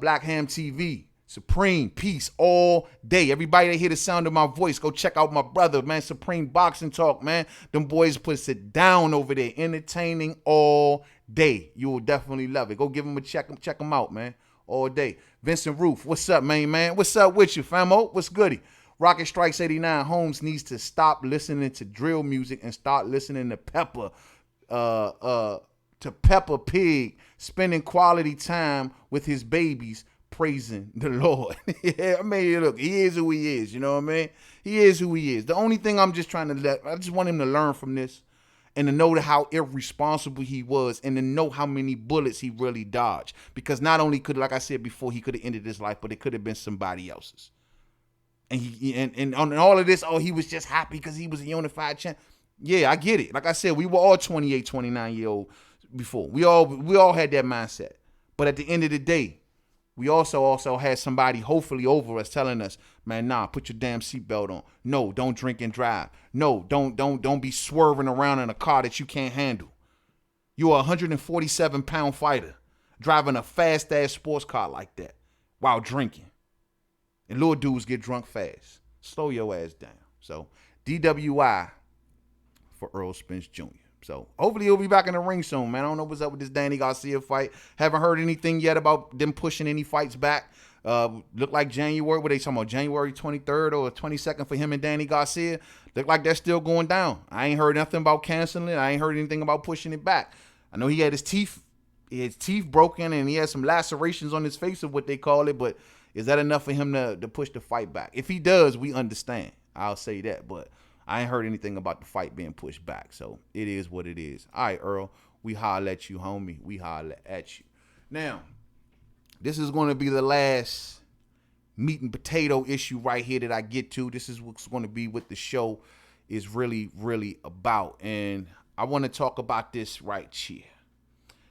Black Ham TV. Supreme, peace all day. Everybody that hear the sound of my voice, go check out my brother, man. Supreme Boxing Talk, man. Them boys puts it down over there. Entertaining all day. You will definitely love it. Go give them a check them out, man. All day. Vincent Roof, what's up, man? What's up with you, famo? What's goody? Rocket Strikes 89 Holmes needs to stop listening to drill music and start listening to Peppa Pig, spending quality time with his babies. praising the Lord. Yeah, I mean, look, he is who he is. You know what I mean? He is who he is. The only thing I'm just trying to I just want him to learn from this and to know how irresponsible he was and to know how many bullets he really dodged. Because not only could, like I said before, he could have ended his life, but it could have been somebody else's. And and on all of this, he was just happy because he was a unified champ. Yeah, I get it. Like I said, we were all 28, 29-year-old before. We all had that mindset. But at the end of the day, we also had somebody hopefully over us telling us, man, nah, put your damn seatbelt on. No, don't drink and drive. No, don't be swerving around in a car that you can't handle. You're a 147-pound fighter driving a fast-ass sports car like that while drinking. And little dudes get drunk fast. Slow your ass down. So, DWI for Earl Spence Jr. So, hopefully he'll be back in the ring soon, man. I don't know what's up with this Danny Garcia fight. Haven't heard anything yet about them pushing any fights back. Look like January, what they talking about, January 23rd or 22nd for him and Danny Garcia. Look like they're still going down. I ain't heard nothing about canceling it. I ain't heard anything about pushing it back. I know he had his teeth broken and he had some lacerations on his face of what they call it, but is that enough for him to push the fight back? If he does, we understand. I'll say that, but I ain't heard anything about the fight being pushed back, so it is what it is. All right, Earl, we holler at you, homie. We holler at you. Now, this is going to be the last meat and potato issue right here that I get to. This is what's going to be what the show is really, really about, and I want to talk about this right here.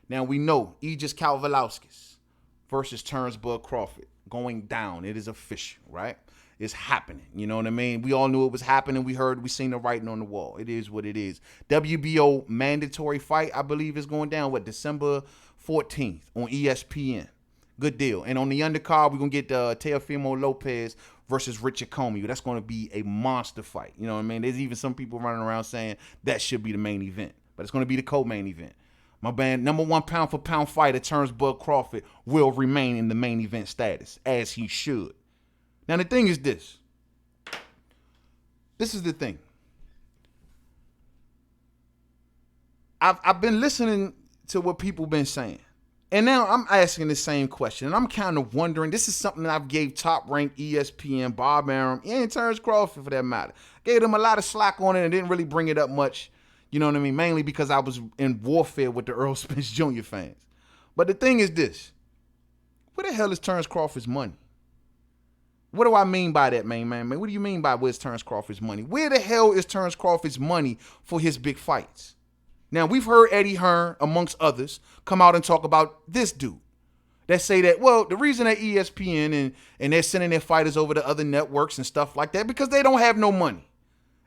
Now, we know Aegis Kalvalauskas versus Terrence Bud Crawford going down. It is official, right? It's happening. You know what I mean? We all knew it was happening. We seen the writing on the wall. It is what it is. WBO mandatory fight, I believe, is going down, December 14th on ESPN. Good deal. And on the undercard, we're going to get Teofimo Lopez versus Richard Comey. That's going to be a monster fight. You know what I mean? There's even some people running around saying that should be the main event. But it's going to be the co-main event. My man, number one pound-for-pound fighter, Terrence Bud Crawford, will remain in the main event status, as he should. Now, the thing is this. This is the thing. I've been listening to what people been saying. And now I'm asking the same question. And I'm kind of wondering, this is something that I've gave top-ranked ESPN, Bob Arum, and Terrence Crawford, for that matter. Gave them a lot of slack on it and didn't really bring it up much. You know what I mean? Mainly because I was in warfare with the Earl Spence Jr. fans. But the thing is this. Where the hell is Terrence Crawford's money? What do I mean by that, man? What do you mean by where's Terrence Crawford's money? Where the hell is Terrence Crawford's money for his big fights? Now, we've heard Eddie Hearn, amongst others, come out and talk about this dude. That say that, well, the reason that ESPN and they're sending their fighters over to other networks and stuff like that, because they don't have no money.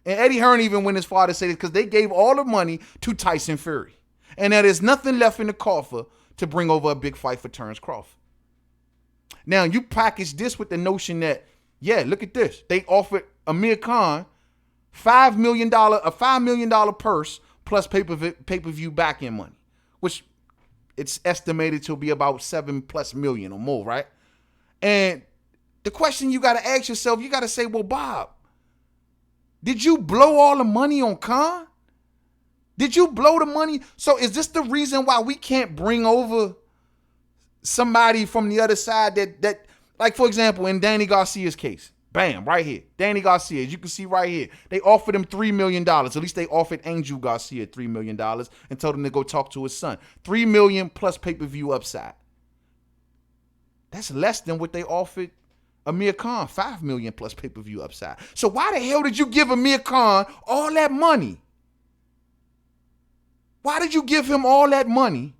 And Eddie Hearn even went as far to say this because they gave all the money to Tyson Fury. And there is nothing left in the coffer to bring over a big fight for Terrence Crawford. Now, you package this with the notion that, yeah, look at this. They offered Amir Khan a $5 million purse plus pay-per-view back-end money, which it's estimated to be about $7+ million or more, right? And the question you got to ask yourself, you got to say, well, Bob, did you blow all the money on Khan? Did you blow the money? So is this the reason why we can't bring over somebody from the other side that like, for example, in Danny Garcia's case, bam, right here, Danny Garcia, as you can see right here, they offered him $3 million. At least they offered Angel Garcia $3 million and told him to go talk to his son. $3 million plus pay-per-view upside. That's less than what they offered Amir Khan, $5 million plus pay-per-view upside. So why the hell did you give Amir Khan all that money? Why did you give him all that money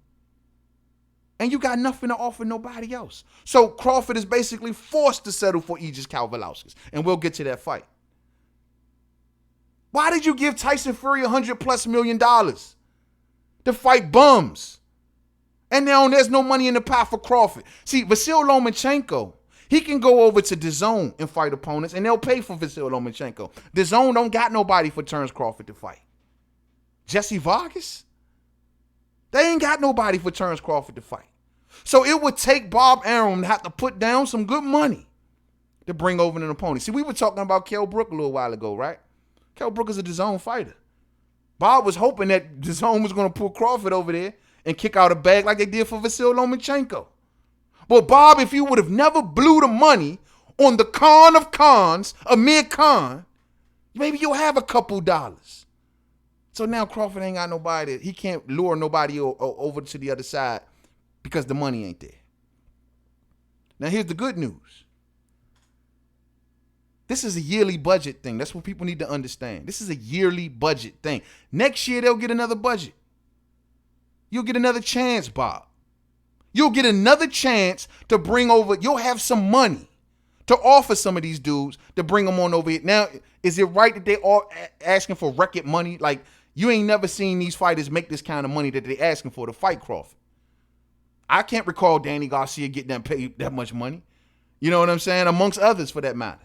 and you got nothing to offer nobody else? So Crawford is basically forced to settle for Aegis Kalvalauskas, and we'll get to that fight. Why did you give Tyson Fury $100+ million to fight bums? And now there's no money in the pot for Crawford. See, Vasyl Lomachenko, he can go over to DAZN and fight opponents, and they'll pay for Vasyl Lomachenko. DAZN don't got nobody for Terrence Crawford to fight. Jesse Vargas? They ain't got nobody for Terrence Crawford to fight. So it would take Bob Arum to have to put down some good money to bring over an opponent. See, we were talking about Kell Brook a little while ago, right? Kell Brook is a DAZN fighter. Bob was hoping that DAZN was going to pull Crawford over there and kick out a bag like they did for Vasyl Lomachenko. But Bob, if you would have never blew the money on the Khan of Khans, Amir Khan, maybe you'll have a couple dollars. So now Crawford ain't got nobody. He can't lure nobody over to the other side because the money ain't there. Now here's the good news. This is a yearly budget thing. That's what people need to understand. This is a yearly budget thing. Next year, they'll get another budget. You'll get another chance, Bob. You'll get another chance to bring over, you'll have some money to offer some of these dudes to bring them on over here. Now, is it right that they all asking for record money? Like, you ain't never seen these fighters make this kind of money that they asking for to fight Crawford. I can't recall Danny Garcia getting them paid that much money. You know what I'm saying? Amongst others, for that matter.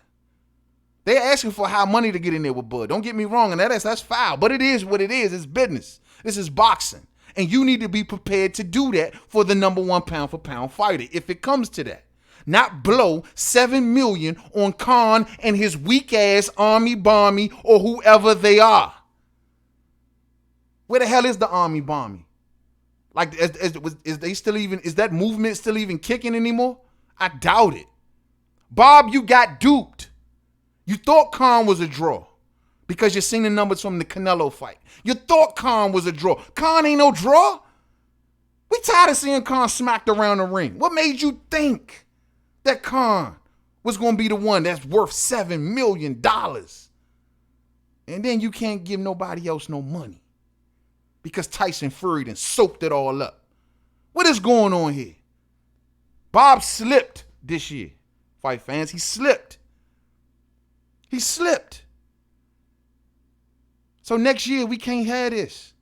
They're asking for high money to get in there with Bud. Don't get me wrong, and that's foul. But it is what it is. It's business. This is boxing. And you need to be prepared to do that for the number one pound for pound fighter, if it comes to that. Not blow $7 million on Khan and his weak ass Army Barmy or whoever they are. Where the hell is the Army Barmy? Like, is they still even, is that movement still even kicking anymore? I doubt it. Bob, you got duped. You thought Khan was a draw because you seen the numbers from the Canelo fight. You thought Khan was a draw. Khan ain't no draw. We tired of seeing Khan smacked around the ring. What made you think that Khan was going to be the one that's worth $7 million? And then you can't give nobody else no money because Tyson Fury done soaked it all up. What is going on here? Bob slipped this year, fight fans. He slipped. He slipped. So next year, we can't have this.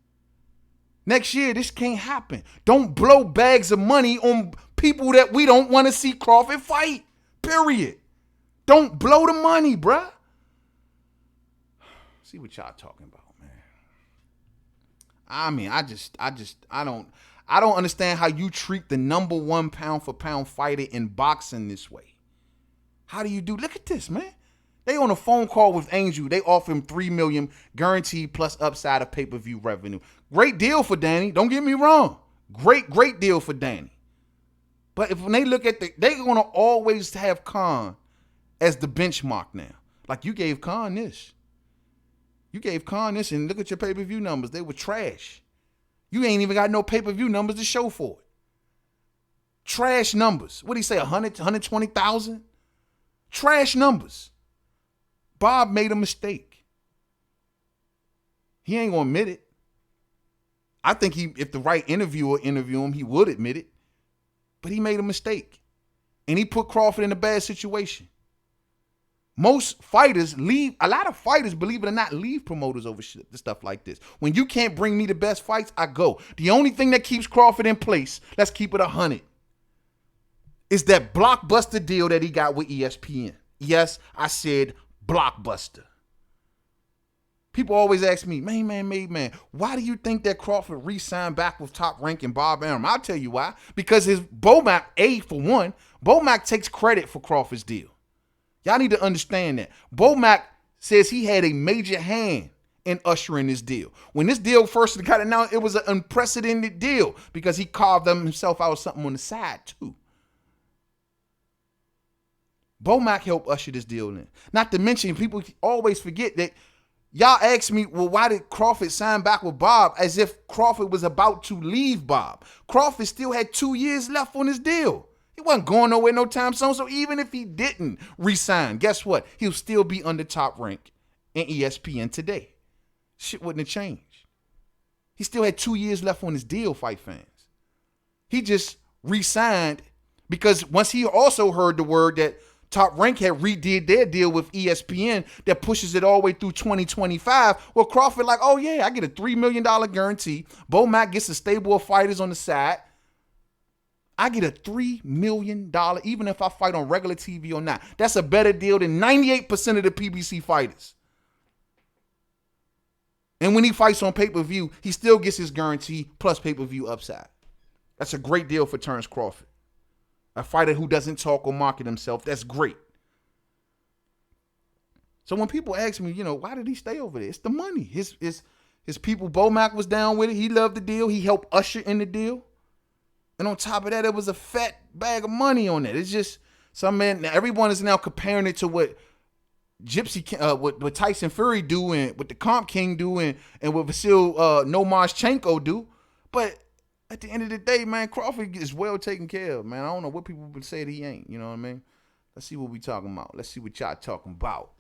Next year, this can't happen. Don't blow bags of money on people that we don't want to see Crawford fight. Period. Don't blow the money, bruh. See what y'all talking about, man. I mean, I don't understand how you treat the number one pound for pound fighter in boxing this way. How do you do? Look at this, man. They on a phone call with Angel. They offer him $3 million guaranteed plus upside of pay-per-view revenue. Great deal for Danny. Don't get me wrong. Great deal for Danny. But if when they look at they're gonna always have Khan as the benchmark now. Like, you gave Khan this. You gave Khan this, and look at your pay-per-view numbers. They were trash. You ain't even got no pay-per-view numbers to show for it. Trash numbers. What do you say, 100, 120,000? Trash numbers. Bob made a mistake. He ain't gonna admit it. I think if the right interviewer interview him, he would admit it. But he made a mistake. And he put Crawford in a bad situation. Most fighters leave, a lot of fighters, believe it or not, leave promoters over stuff like this. When you can't bring me the best fights, I go. The only thing that keeps Crawford in place, let's keep it 100, is that blockbuster deal that he got with ESPN. Yes, I said blockbuster. People always ask me, man, why do you think that Crawford re-signed back with Top Rank and Bob Arum? I'll tell you why. Because his Bomac, for one, Bomac takes credit for Crawford's deal. Y'all need to understand that. Bomac says he had a major hand in ushering this deal. When this deal first got announced, it was an unprecedented deal because he carved himself out something on the side too. Bomac helped usher this deal in. Not to mention, people always forget that y'all ask me, well, why did Crawford sign back with Bob? As if Crawford was about to leave Bob. Crawford still had 2 years left on his deal. He wasn't going nowhere no time soon. So even if he didn't resign, guess what? He'll still be under Top Rank and ESPN today. Shit wouldn't have changed. He still had 2 years left on his deal, fight fans. He just resigned because once he also heard the word that Top Rank had redid their deal with ESPN that pushes it all the way through 2025. Well, Crawford like, oh yeah, I get a $3 million guarantee. Bomac gets a stable of fighters on the side. I get a $3 million even if I fight on regular TV or not. That's a better deal than 98% of the PBC fighters. And when he fights on pay-per-view, he still gets his guarantee plus pay-per-view upside. That's a great deal for Terrence Crawford. A fighter who doesn't talk or market himself, that's great. So when people ask me, why did he stay over there? It's the money. His people, Bomac was down with it. He loved the deal. He helped usher in the deal. And on top of that, it was a fat bag of money on it. It's just some man. Everyone is now comparing it to what what Tyson Fury do and what the Comp King do and what Vasil Lomachenko do. But at the end of the day, man, Crawford is well taken care of, man. I don't know what people would say that he ain't. You know what I mean? Let's see what we talking about. Let's see what y'all talking about.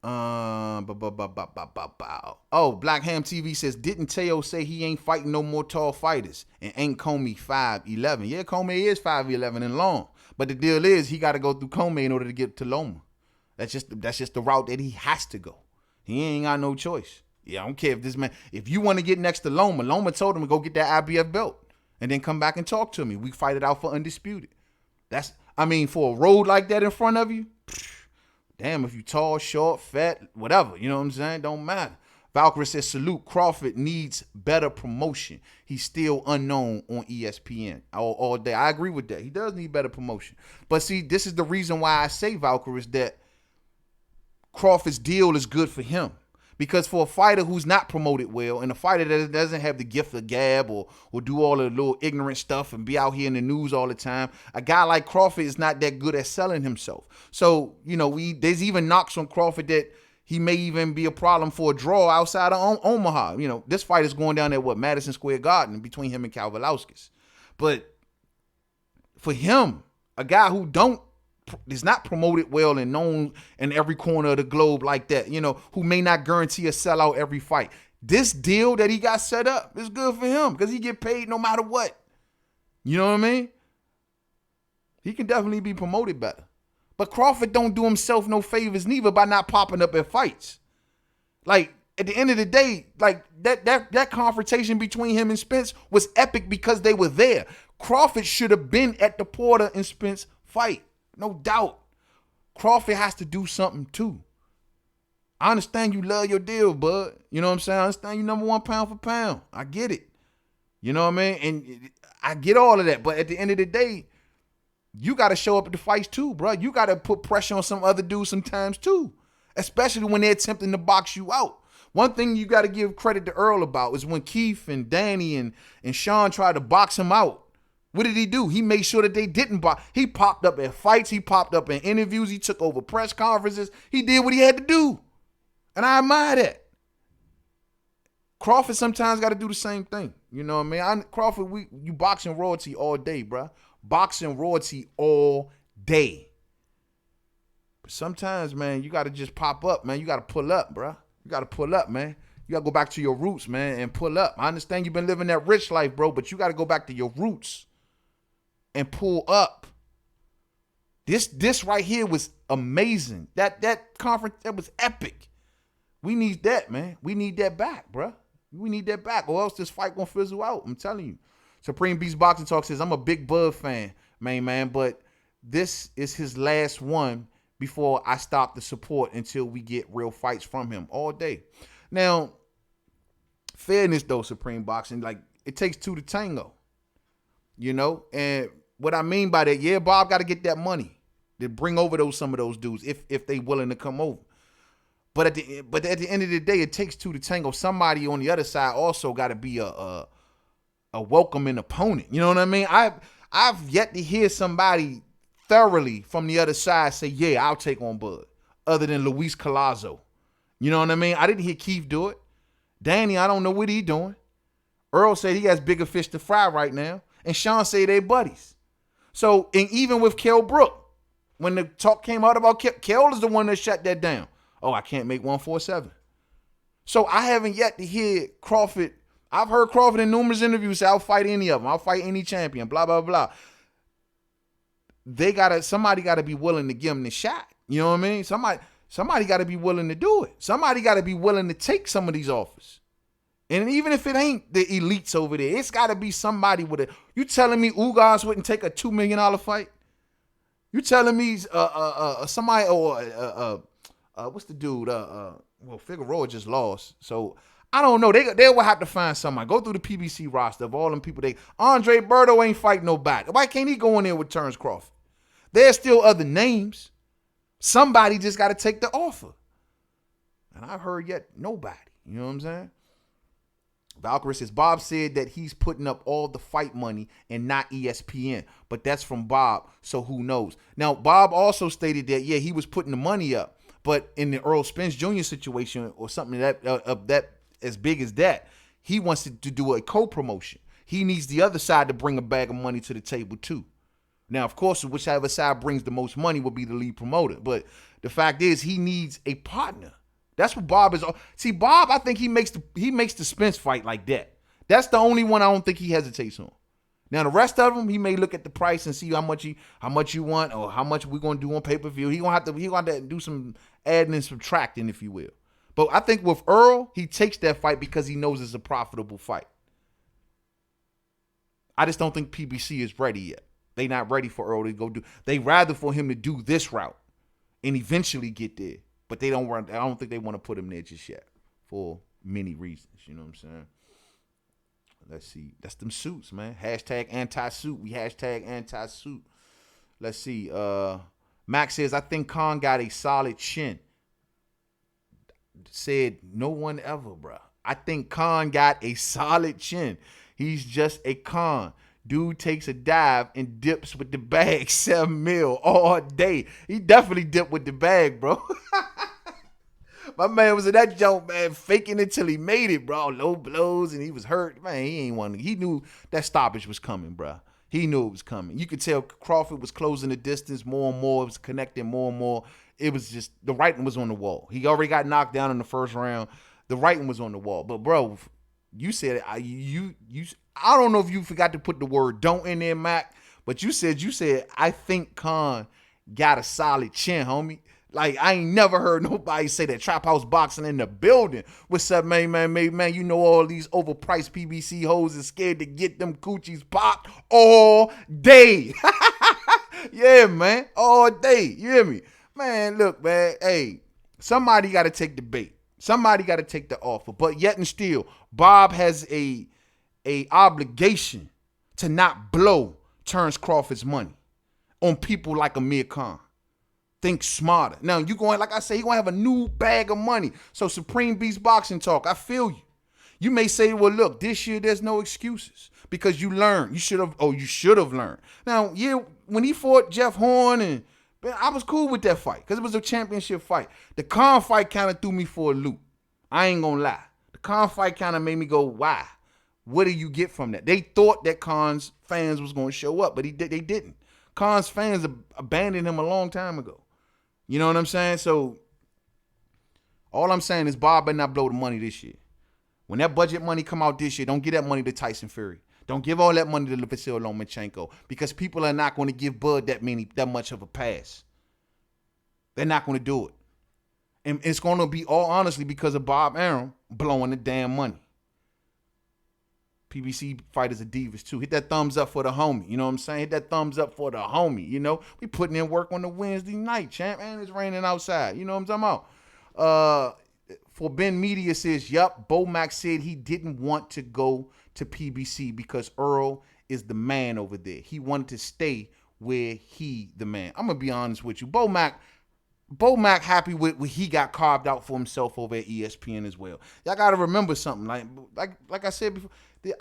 Oh, Black Ham TV says, didn't Teo say he ain't fighting no more tall fighters? And ain't Comey 5'11"? Yeah, Comey is 5'11" and long. But the deal is he got to go through Comey in order to get to Loma. That's just the route that he has to go. He ain't got no choice. Yeah, I don't care if this man, if you want to get next to Loma told him to go get that IBF belt and then come back and talk to me. We fight it out for undisputed. For a road like that in front of you, damn, if you tall, short, fat, whatever, you know what I'm saying? Don't matter. Valkyrie says, salute, Crawford needs better promotion. He's still unknown on ESPN all day. I agree with that. He does need better promotion. But see, this is the reason why I say, Valkyrie, is that Crawford's deal is good for him. Because for a fighter who's not promoted well and a fighter that doesn't have the gift of gab or do all the little ignorant stuff and be out here in the news all the time, a guy like Crawford is not that good at selling himself. So, there's even knocks on Crawford that he may even be a problem for a draw outside of Omaha. This fight is going down at Madison Square Garden between him and Kavaliauskas. But for him, a guy who is not promoted well and known in every corner of the globe like that, who may not guarantee a sellout every fight. This deal that he got set up is good for him because he get paid no matter what. You know what I mean? He can definitely be promoted better. But Crawford don't do himself no favors neither by not popping up at fights. Like, at the end of the day, like that confrontation between him and Spence was epic because they were there. Crawford should have been at the Porter and Spence fight. No doubt. Crawford has to do something too. I understand you love your deal, bud. You know what I'm saying? I understand you number one pound for pound. I get it. You know what I mean? And I get all of that. But at the end of the day, you got to show up at the fights too, bro. You got to put pressure on some other dudes sometimes too, especially when they're attempting to box you out. One thing you got to give credit to Earl about is when Keith and Danny and Sean tried to box him out. What did he do? He made sure that they didn't box. He popped up at fights. He popped up in interviews. He took over press conferences. He did what he had to do. And I admire that. Crawford sometimes got to do the same thing. You know what I mean? Crawford, you boxing royalty all day, bro. Boxing royalty all day. But sometimes, man, you got to just pop up, man. You got to pull up, bro. You got to pull up, man. You got to go back to your roots, man, and pull up. I understand you've been living that rich life, bro, but you got to go back to your roots and pull up. This right here was amazing. That conference, that was epic. We need that, man. We need that back, bro. We need that back, or else this fight gonna fizzle out. I'm telling you. Supreme Beast Boxing Talk says, I'm a big Bud fan, man, but this is his last one before I stop the support until we get real fights from him all day. Now, fairness though, Supreme Boxing, like, it takes two to tango, and what I mean by that, yeah, Bob got to get that money to bring over some of those dudes if they willing to come over. But at the end of the day, it takes two to tango. Somebody on the other side also got to be a welcoming opponent. You know what I mean? I've yet to hear somebody thoroughly from the other side say, yeah, I'll take on Bud, other than Luis Collazo. You know what I mean? I didn't hear Keith do it. Danny, I don't know what he doing. Earl said he has bigger fish to fry right now. And Sean say they buddies. So, and even with Kell Brook, when the talk came out about Kell is the one that shut that down. Oh, I can't make 147. So I haven't yet to hear Crawford. I've heard Crawford in numerous interviews say, I'll fight any of them. I'll fight any champion, blah, blah, blah. Somebody got to be willing to give him the shot. You know what I mean? Somebody got to be willing to do it. Somebody got to be willing to take some of these offers. And even if it ain't the elites over there, it's got to be somebody with it. You telling me Ugas wouldn't take a $2 million fight? You telling me somebody or what's the dude? Well, Figueroa just lost, so I don't know. They will have to find somebody. Go through the PBC roster of all them people. Andre Berto ain't fighting nobody. Why can't he go in there with Terrence Crawford? There's still other names. Somebody just got to take the offer, and I've heard yet nobody. You know what I'm saying? Valkyrie says, Bob said that he's putting up all the fight money and not ESPN, but that's from Bob, so who knows? Now, Bob also stated that, yeah, he was putting the money up, but in the Earl Spence Jr. situation or something that as big as that, he wants to do a co-promotion. He needs the other side to bring a bag of money to the table too. Now, of course, whichever side brings the most money will be the lead promoter, but the fact is he needs a partner. That's what Bob is. See, Bob, I think he makes the Spence fight like that. That's the only one I don't think he hesitates on. Now the rest of them, he may look at the price and see how much you want or how much we're gonna do on pay-per-view. He gonna have to do some adding and subtracting, if you will. But I think with Earl, he takes that fight because he knows it's a profitable fight. I just don't think PBC is ready yet. They not ready for Earl to go do. They rather for him to do this route and eventually get there. But I don't think they want to put him there just yet for many reasons. You know what I'm saying? Let's see. That's them suits, man. Hashtag anti-suit. We hashtag anti-suit. Let's see. Max says, I think Khan got a solid chin. Said no one ever, bro. I think Khan got a solid chin. He's just a Khan. Dude takes a dive and dips with the bag, 7 mil all day. He definitely dipped with the bag, bro. My man was in that joke, man, faking it till he made it, bro. Low blows, and he was hurt. Man, he knew that stoppage was coming, bro. He knew it was coming. You could tell Crawford was closing the distance more and more. It was connecting more and more. It was just, the writing was on the wall. He already got knocked down in the first round. The writing was on the wall. But, bro, you said, I don't know if you forgot to put the word don't in there, Mac, but you said, I think Khan got a solid chin, homie. Like, I ain't never heard nobody say that. Trap House Boxing in the building. What's up, man? You know all these overpriced PBC hoes is scared to get them coochies popped all day. Yeah, man. All day. You hear me? Man, look, man. Hey, somebody got to take the bait. Somebody got to take the offer. But yet and still, Bob has a obligation to not blow Terrence Crawford's money on people like Amir Khan. Think smarter. Now, you going, like I say, you're going to have a new bag of money. So, Supreme Beast Boxing Talk, I feel you. You may say, well, look, this year there's no excuses because you learned. You should have learned. Now, yeah, when he fought Jeff Horn, and I was cool with that fight because it was a championship fight. The Khan fight kind of threw me for a loop. I ain't going to lie. The Khan fight kind of made me go, why? What do you get from that? They thought that Khan's fans was going to show up, but they didn't. Khan's fans abandoned him a long time ago. You know what I'm saying? So, all I'm saying is Bob better not blow the money this year. When that budget money come out this year, don't give that money to Tyson Fury. Don't give all that money to Vasyl Lomachenko because people are not going to give Bud that much of a pass. They're not going to do it. And it's going to be all honestly because of Bob Arum blowing the damn money. PBC fighters are divas too. Hit that thumbs up for the homie. You know what I'm saying? Hit that thumbs up for the homie. You know, we putting in work on the Wednesday night, champ. And it's raining outside. You know what I'm talking about? For Ben Media says, yup, Bo Mack said he didn't want to go to PBC because Earl is the man over there. He wanted to stay where he the man. I'm going to be honest with you. Bo Mack happy with what he got carved out for himself over at ESPN as well. Y'all got to remember something. Like I said before,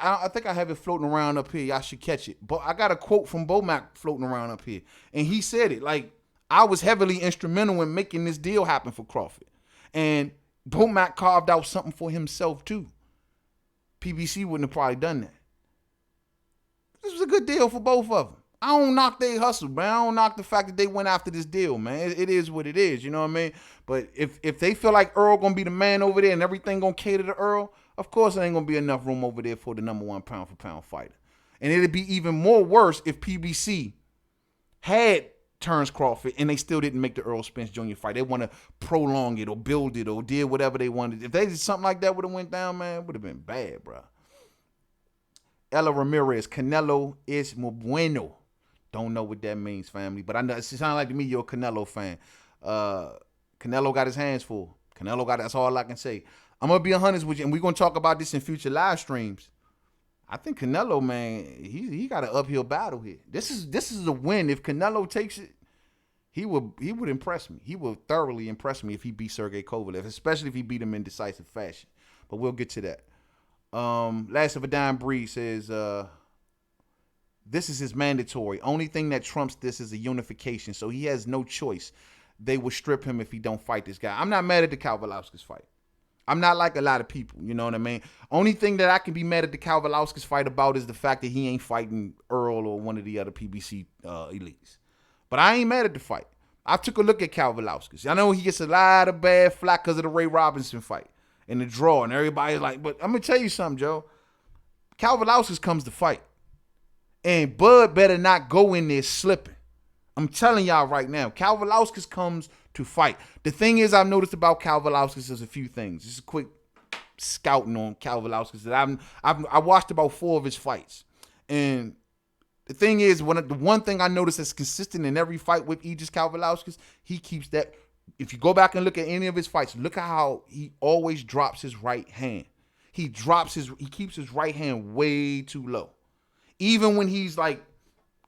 I think I have it floating around up here. Y'all should catch it. But I got a quote from Bo Mack floating around up here. And he said it. Like, I was heavily instrumental in making this deal happen for Crawford. And Bo Mack carved out something for himself, too. PBC wouldn't have probably done that. This was a good deal for both of them. I don't knock their hustle, man. I don't knock the fact that they went after this deal, man. It is what it is, you know what I mean? But if they feel like Earl going to be the man over there and everything going to cater to Earl, of course there ain't going to be enough room over there for the number one pound-for-pound fighter. And it'd be even more worse if PBC had Terrence Crawford and they still didn't make the Earl Spence Jr. fight. They want to prolong it or build it or did whatever they wanted. If they did something like that would have went down, man, it would have been bad, bro. Ella Ramirez, Canelo es muy bueno. Don't know what that means, family. But I know it sounds like to me you're a Canelo fan. Canelo got his hands full. That's all I can say. I'm going to be honest with you, and we're going to talk about this in future live streams. I think Canelo, man, he got an uphill battle here. This is a win. If Canelo takes it, he would impress me. He would thoroughly impress me if he beat Sergey Kovalev, especially if he beat him in decisive fashion. But we'll get to that. Last of a Dying Breed says, this is his mandatory. Only thing that trumps this is a unification. So he has no choice. They will strip him if he don't fight this guy. I'm not mad at the Kowalowskis fight. I'm not like a lot of people. You know what I mean? Only thing that I can be mad at the Kowalowskis fight about is the fact that he ain't fighting Earl or one of the other PBC elites. But I ain't mad at the fight. I took a look at Kowalowskis. I know he gets a lot of bad flack because of the Ray Robinson fight and the draw. And everybody's like, but I'm going to tell you something, Joe. Kowalowskis comes to fight. And Bud better not go in there slipping. I'm telling y'all right now, Kowalowskis comes to fight. The thing is, I've noticed about Kowalowskis is a few things. Just a quick scouting on Kowalowskis. That I watched about 4 of his fights. And the thing is, the one thing I noticed that's consistent in every fight with Aegis Kowalowskis, he keeps that. If you go back and look at any of his fights, look at how he always drops his right hand. He keeps his right hand way too low. Even when he's like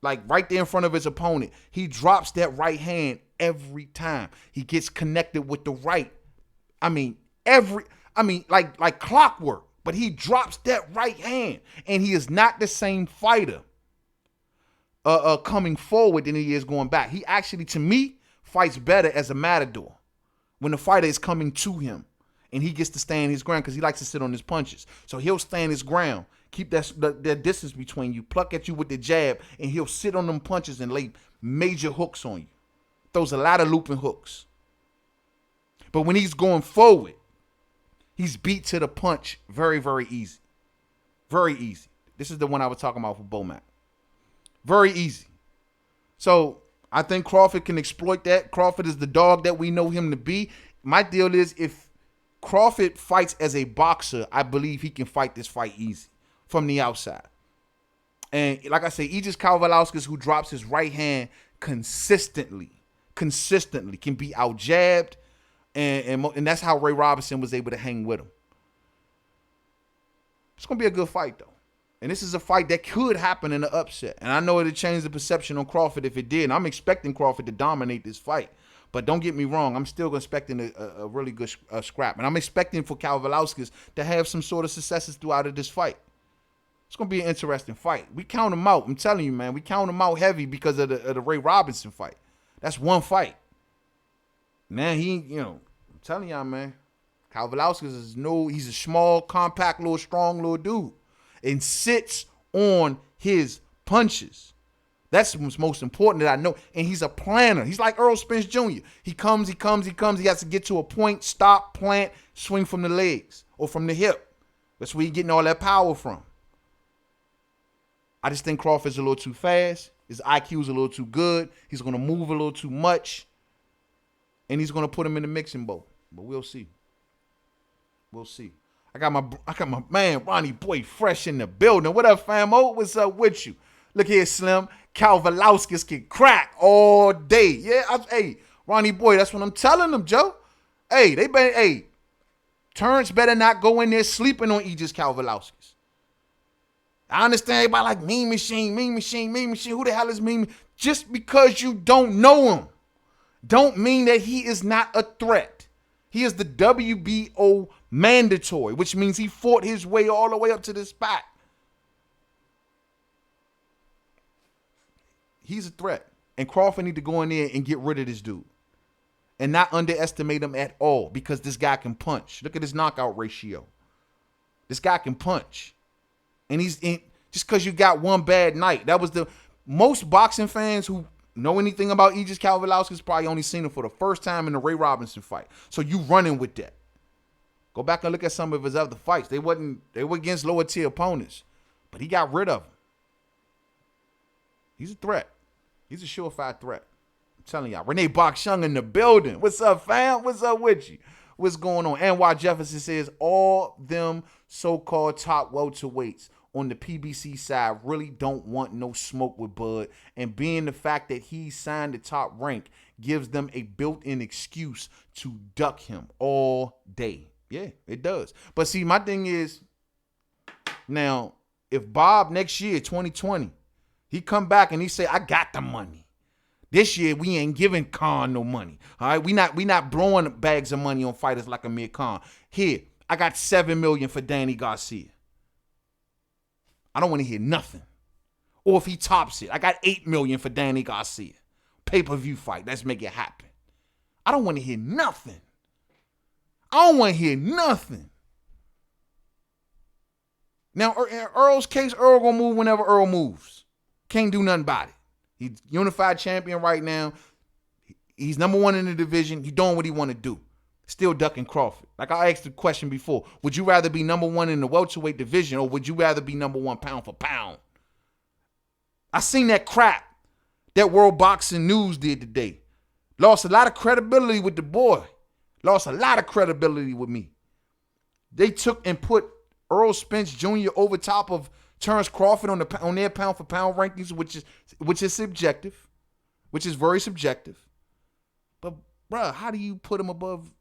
right there in front of his opponent, he drops that right hand every time. He gets connected with the right. Like clockwork. But he drops that right hand. And he is not the same fighter coming forward than he is going back. He actually, to me, fights better as a matador when the fighter is coming to him. And he gets to stand his ground because he likes to sit on his punches. So he'll stand his ground. Keep that distance between you. Pluck at you with the jab. And he'll sit on them punches and lay major hooks on you. Throws a lot of looping hooks. But when he's going forward, he's beat to the punch very, very easy. Very easy. This is the one I was talking about for Bomac. Very easy. So I think Crawford can exploit that. Crawford is the dog that we know him to be. My deal is if Crawford fights as a boxer, I believe he can fight this fight easy from the outside. And like I say, Aegis Kowalowskis, who drops his right hand consistently can be out-jabbed. And that's how Ray Robinson was able to hang with him. It's going to be a good fight, though. And this is a fight that could happen in an upset. And I know it'll change the perception on Crawford if it did. And I'm expecting Crawford to dominate this fight. But don't get me wrong, I'm still expecting a really good scrap. And I'm expecting for Kowalowskis to have some sort of successes throughout this fight. It's going to be an interesting fight. We count him out. I'm telling you, man. We count him out heavy because of the Ray Robinson fight. That's one fight. Man, I'm telling y'all, man. Kowalowskis he's a small, compact, strong little dude. And sits on his punches. That's what's most important that I know. And he's a planner. He's like Earl Spence Jr. He comes. He has to get to a point, stop, plant, swing from the legs or from the hip. That's where he's getting all that power from. I just think Crawford's a little too fast. His IQ is a little too good. He's going to move a little too much. And he's going to put him in the mixing bowl. But we'll see. We'll see. I got my man Ronnie Boy Fresh in the building. What up, famo? What's up with you? Look here, Slim. Kowalowskis can crack all day. Yeah, hey, Ronnie Boy, that's what I'm telling them, Joe. Terrence better not go in there sleeping on Aegis Kowalowskis. I understand everybody like Mean Machine. Who the hell is Mean? Just because you don't know him, don't mean that he is not a threat. He is the WBO mandatory, which means he fought his way all the way up to this spot. He's a threat. And Crawford need to go in there and get rid of this dude. And not underestimate him at all because this guy can punch. Look at his knockout ratio. This guy can punch. And just because you got one bad night. That was most boxing fans who know anything about Aegis Kowalowskis probably only seen him for the first time in the Ray Robinson fight. So you running with that. Go back and look at some of his other fights. They were against lower tier opponents. But he got rid of them. He's a threat. He's a surefire threat. I'm telling y'all. Renee Bokshung in the building. What's up, fam? What's up with you? What's going on? NY Jefferson says all them so-called top welterweights on the PBC side really don't want no smoke with Bud. And being the fact that he signed the top rank gives them a built-in excuse to duck him all day. Yeah, it does. But see, my thing is, now, if Bob next year, 2020, he come back and he say, I got the money. This year, we ain't giving Khan no money. All right, we not blowing bags of money on fighters like Amir Khan. Here, I got $7 million for Danny Garcia. I don't want to hear nothing. Or if he tops it, I got $8 million for Danny Garcia. Pay-per-view fight. Let's make it happen. I don't want to hear nothing. I don't want to hear nothing. Now, in Earl's case, Earl gonna move whenever Earl moves. Can't do nothing about it. He's unified champion right now. He's number one in the division. He's doing what he want to do. Still ducking Crawford. Like I asked the question before, would you rather be number one in the welterweight division or would you rather be number one pound for pound? I seen that crap that World Boxing News did today. Lost a lot of credibility with the boy. Lost a lot of credibility with me. They took and put Earl Spence Jr. over top of Terrence Crawford on their pound for pound rankings, which is subjective, which is very subjective. But bruh, how do you put him above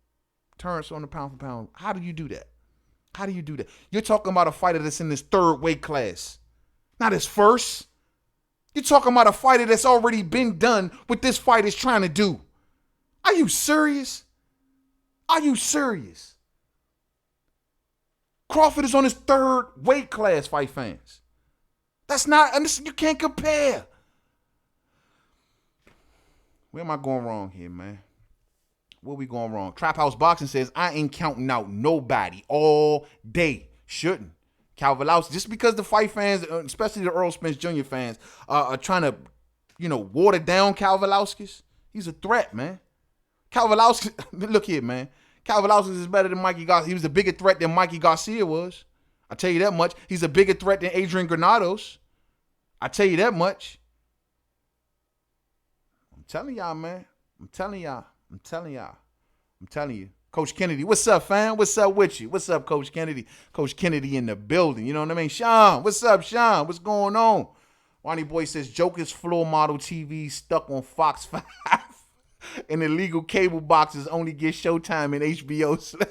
Terrence on the pound for pound? How do you do that? How do you do that? You're talking about a fighter that's in his third weight class, not his first. You're talking about a fighter that's already been done what this fight is trying to do. Are you serious? Are you serious? Crawford is on his third weight class, fight fans. That's not, you can't compare. Where am I going wrong here, man? Where we going wrong? Trap House Boxing says, I ain't counting out nobody all day. Shouldn't. Calvalowski, just because the fight fans, especially the Earl Spence Jr. fans, are trying to, water down Calvalowskis, he's a threat, man. Calvalowski, look here, man. Calvalowski is better than Mikey Garcia. He was a bigger threat than Mikey Garcia was. I tell you that much. He's a bigger threat than Adrian Granados. I tell you that much. I'm telling y'all, man. I'm telling you. Coach Kennedy, what's up, fam? What's up with you? What's up, Coach Kennedy? Coach Kennedy in the building. You know what I mean? Sean, what's up, Sean? What's going on? Ronnie Boy says, Joker's floor model TV stuck on Fox 5. And illegal cable boxes only get Showtime and HBO. Slim.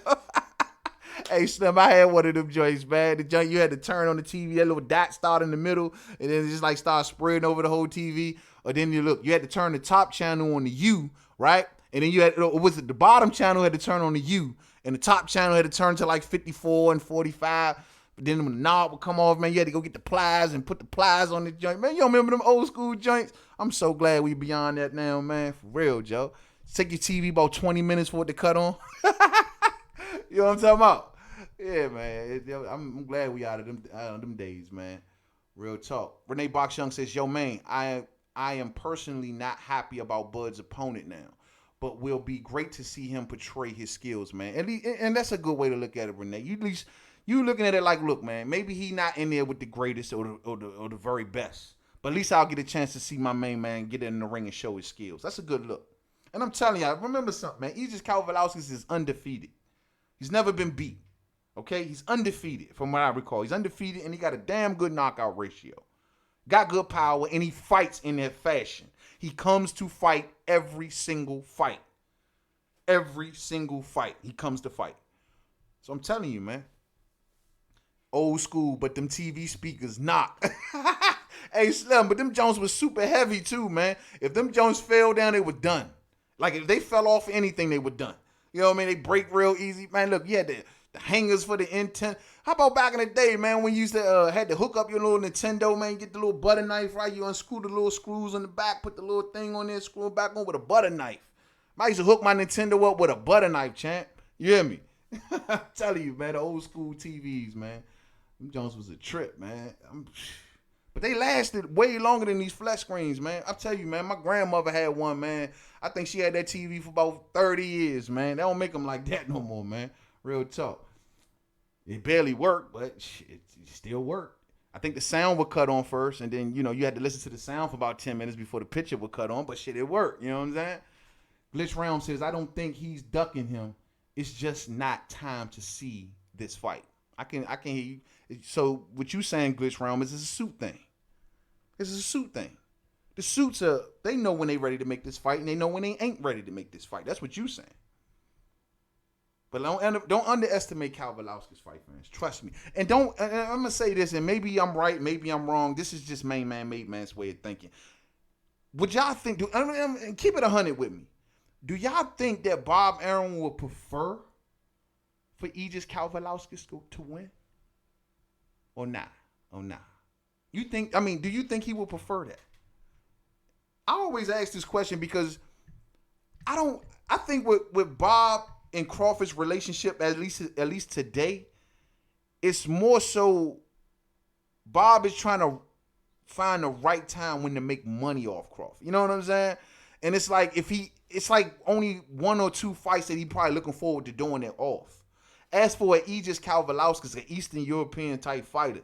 Hey, Slim, I had one of them joints, man. The joint you had to turn on the TV, that little dot start in the middle, and then it just like start spreading over the whole TV. Or then you had to turn the top channel on the U, right? And then you had, the bottom channel had to turn on the U, and the top channel had to turn to like 54 and 45. But then when the knob would come off, man, you had to go get the pliers and put the pliers on the joint. Man, you don't remember them old school joints? I'm so glad we beyond that now, man. For real, Joe. Take your TV about 20 minutes for it to cut on. You know what I'm talking about? Yeah, man. I'm glad we out of them days, man. Real talk. Renee Box Young says, yo, man, I am personally not happy about Bud's opponent now, but will be great to see him portray his skills, man. And that's a good way to look at it, Renee. At least you looking at it like, look, man, maybe he not in there with the greatest or the very best, but at least I'll get a chance to see my main man get in the ring and show his skills. That's a good look. And I'm telling y'all, remember something, man. Aegis Kalvalowskis is undefeated. He's never been beat. Okay? He's undefeated, from what I recall. He's undefeated, and he got a damn good knockout ratio. Got good power, and he fights in that fashion. He comes to fight every single fight. Every single fight, he comes to fight. So I'm telling you, man. Old school, but them TV speakers knock. Hey, Slim, but them Jones was super heavy too, man. If them Jones fell down, they were done. Like, if they fell off anything, they were done. You know what I mean? They break real easy. Man, look, you had the hangers for the intent. How about back in the day, man, when you used to had to hook up your little Nintendo, man, get the little butter knife, right? You unscrew the little screws on the back, put the little thing on there, screw it back on with a butter knife. I used to hook my Nintendo up with a butter knife, champ. You hear me? I'm telling you, man, the old school TVs, man. Them Jones was a trip, man. But they lasted way longer than these flat screens, man. I tell you, man, my grandmother had one, man. I think she had that TV for about 30 years, man. They don't make them like that no more, man. Real talk. It barely worked, but it still worked. I think the sound would cut on first, and then, you had to listen to the sound for about 10 minutes before the picture would cut on, but shit, it worked. You know what I'm saying? Glitch Realm says, I don't think he's ducking him. It's just not time to see this fight. I can hear you. So what you saying, Glitch Realm, is it's a suit thing. It's a suit thing. The suits they know when they ready to make this fight, and they know when they ain't ready to make this fight. That's what you saying. But don't underestimate Kalvalowski's fight, fans. Trust me. And I'm going to say this, and maybe I'm right, maybe I'm wrong. This is just main man's way of thinking. Would y'all think, and keep it 100 with me. Do y'all think that Bob Arum would prefer for Aegis Kalvalowskis to win? Or not? You think? I mean, do you think he would prefer that? I always ask this question because I don't. I think with Bob and Crawford's relationship, at least today, it's more so Bob is trying to find the right time when to make money off Crawford. You know what I'm saying? And it's like it's like only one or two fights that he probably looking forward to doing it off. As for an Aegis Kalvalauskas, an Eastern European type fighter,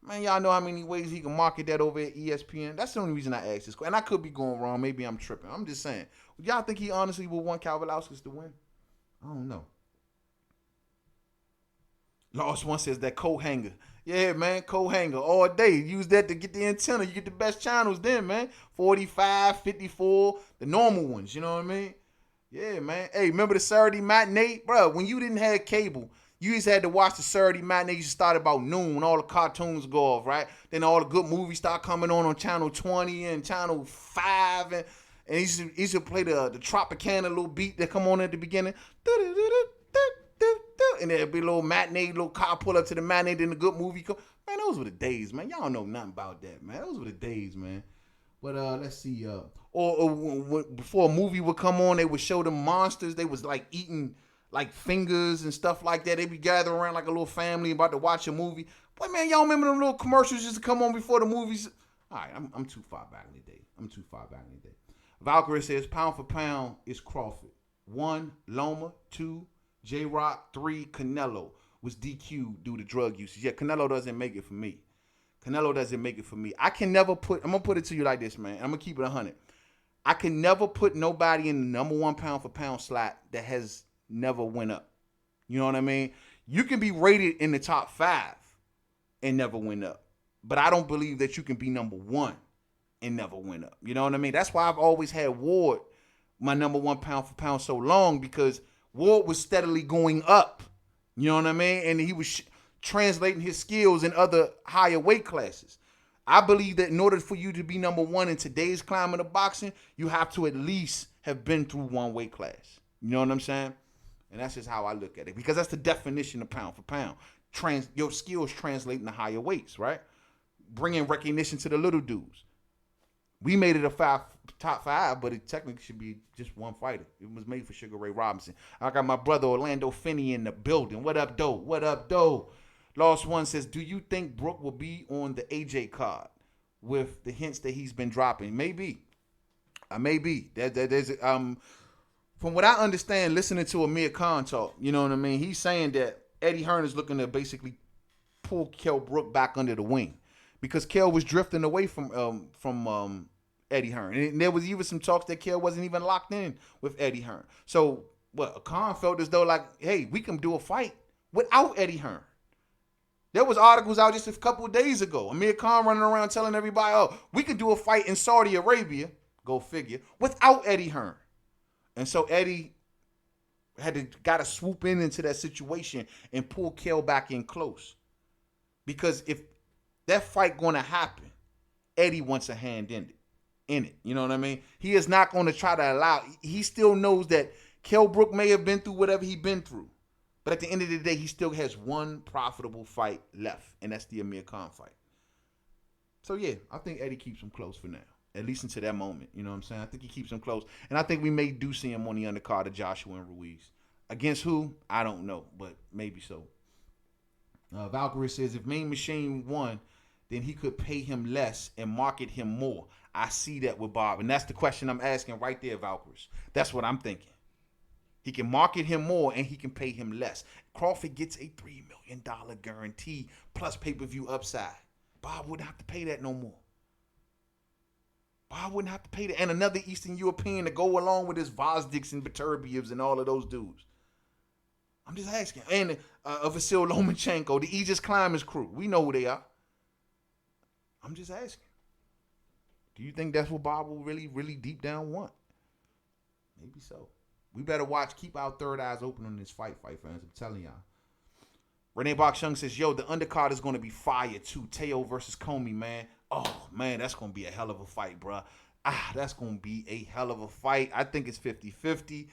man, y'all know how many ways he can market that over at ESPN. That's the only reason I asked this. And I could be going wrong. Maybe I'm tripping. I'm just saying. Y'all think he honestly would want Kalvalauskas to win? I don't know. Lost one says that coat hanger. Yeah, man, coat hanger all day. Use that to get the antenna. You get the best channels then, man. 45, 54, the normal ones. You know what I mean? Yeah, man. Hey, remember the Saturday matinee? Bro, when you didn't have cable, you just had to watch the Saturday matinee. You start about noon when all the cartoons go off, right? Then all the good movies start coming on channel 20 and channel 5. And he used to play the Tropicana little beat that come on at the beginning. And there'd be a little matinee, little car pull up to the matinee, then the good movie come. Man, those were the days, man. Y'all know nothing about that, man. Those were the days, man. But let's see. Or before a movie would come on, they would show the monsters. They was like eating like fingers and stuff like that. They be gathering around like a little family about to watch a movie. But man, y'all remember them little commercials just to come on before the movies? All right, I'm too far back in the day. Valkyrie says pound for pound is Crawford. 1, Loma. 2, J-Rock. 3, Canelo was DQ due to drug usage. Yeah, Canelo doesn't make it for me. I can never put, I'm going to put it to you like this, man. I'm going to keep it 100. I can never put nobody in the number 1 pound for pound slot that has never went up. You know what I mean? You can be rated in the top 5 and never went up. But I don't believe that you can be number 1 and never went up. You know what I mean? That's why I've always had Ward my number 1 pound for pound so long, because Ward was steadily going up. You know what I mean? And he was translating his skills in other higher weight classes. I believe that in order for you to be number 1 in today's climate of boxing, you have to at least have been through 1 weight class. You know what I'm saying? And that's just how I look at it, because that's the definition of pound for pound. Your skills translating to higher weights, right? Bringing recognition to the little dudes. We made it a top 5, but it technically should be just 1 fighter. It was made for Sugar Ray Robinson. I got my brother Orlando Finney in the building. What up, though? Lost One says, do you think Brook will be on the AJ card with the hints that he's been dropping? Maybe. Maybe. There's from what I understand, listening to Amir Khan talk, you know what I mean? He's saying that Eddie Hearn is looking to basically pull Kell Brook back under the wing, because Kell was drifting away from Eddie Hearn. And there was even some talks that Kell wasn't even locked in with Eddie Hearn. So, Khan felt as though like, hey, we can do a fight without Eddie Hearn. There was articles out just a couple of days ago. Amir Khan running around telling everybody, oh, we could do a fight in Saudi Arabia, go figure, without Eddie Hearn. And so Eddie got to swoop into that situation and pull Kell back in close. Because if that fight going to happen, Eddie wants a hand in it. You know what I mean? He is not going to try to allow. He still knows that Kell Brook may have been through whatever he's been through. But at the end of the day, he still has 1 profitable fight left, and that's the Amir Khan fight. So, yeah, I think Eddie keeps him close for now, at least until that moment. You know what I'm saying? I think he keeps him close. And I think we may do see him on the undercard of Joshua and Ruiz. Against who? I don't know, but maybe so. Valkyrie says, if Main Machine won, then he could pay him less and market him more. I see that with Bob. And that's the question I'm asking right there, Valkyries. That's what I'm thinking. He can market him more and he can pay him less. Crawford gets a $3 million guarantee plus pay-per-view upside. Bob wouldn't have to pay that no more. Bob wouldn't have to pay that. And another Eastern European to go along with his Vosdiks and Beterbievs and all of those dudes. I'm just asking. And Vasil Lomachenko, the Aegis Climbers crew. We know who they are. I'm just asking. Do you think that's what Bob will really, really deep down want? Maybe so. We better watch, keep our third eyes open on this fight, fans. I'm telling y'all. Renee Bok-Chung says, yo, the undercard is going to be fire too. Teo versus Comey, man. Oh, man, that's going to be a hell of a fight, bro. That's going to be a hell of a fight. I think it's 50-50.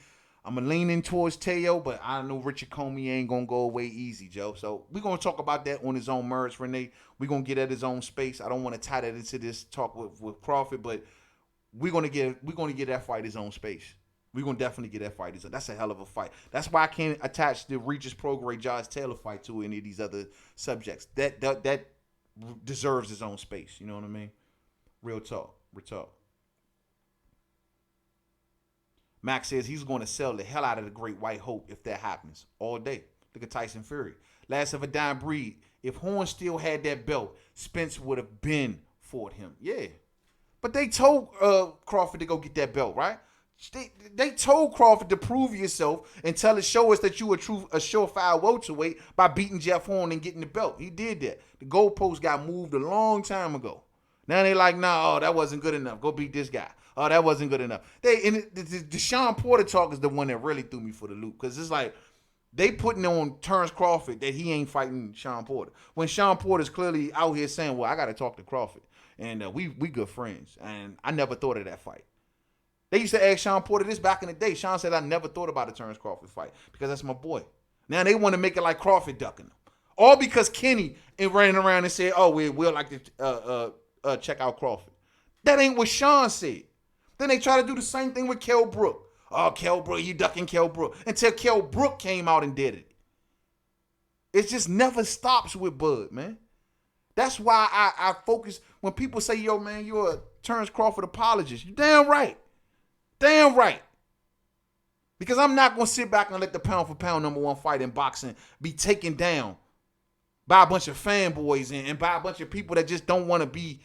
I'm leaning towards Teo, but I know Richard Comey ain't gonna go away easy, Joe. So we're gonna talk about that on his own merits, Renee. We're gonna get at his own space. I don't want to tie that into this talk with Crawford, but we're gonna get that fight his own space. We're gonna definitely get that fight. That's a hell of a fight. That's why I can't attach the Regis Prograis Josh Taylor fight to any of these other subjects. That deserves his own space. You know what I mean? Real talk. Max says he's going to sell the hell out of the Great White Hope if that happens all day. Look at Tyson Fury. Last of a dying breed. If Horn still had that belt, Spence would have been fought him. Yeah. But they told Crawford to go get that belt, right? They told Crawford to prove yourself and show us that you a surefire welterweight by beating Jeff Horn and getting the belt. He did that. The goalpost got moved a long time ago. Now they like, nah, that wasn't good enough. Go beat this guy. Oh, that wasn't good enough. The Sean Porter talk is the one that really threw me for the loop, because it's like they putting on Terrence Crawford that he ain't fighting Sean Porter, when Sean Porter's clearly out here saying, well, I got to talk to Crawford, and we good friends, and I never thought of that fight. They used to ask Sean Porter this back in the day. Sean said, I never thought about a Terrence Crawford fight because that's my boy. Now they want to make it like Crawford ducking him, all because Kenny ran around and said, oh, we'll like to check out Crawford. That ain't what Sean said. Then they try to do the same thing with Kell Brook. Oh, Kell Brook, you ducking Kell Brook. Until Kell Brook came out and did it. It just never stops with Bud, man. That's why I focus. When people say, yo, man, you're a Terrence Crawford apologist, you're damn right. Damn right. Because I'm not going to sit back and let the pound for pound #1 fight in boxing be taken down by a bunch of fanboys and by a bunch of people that just don't want to be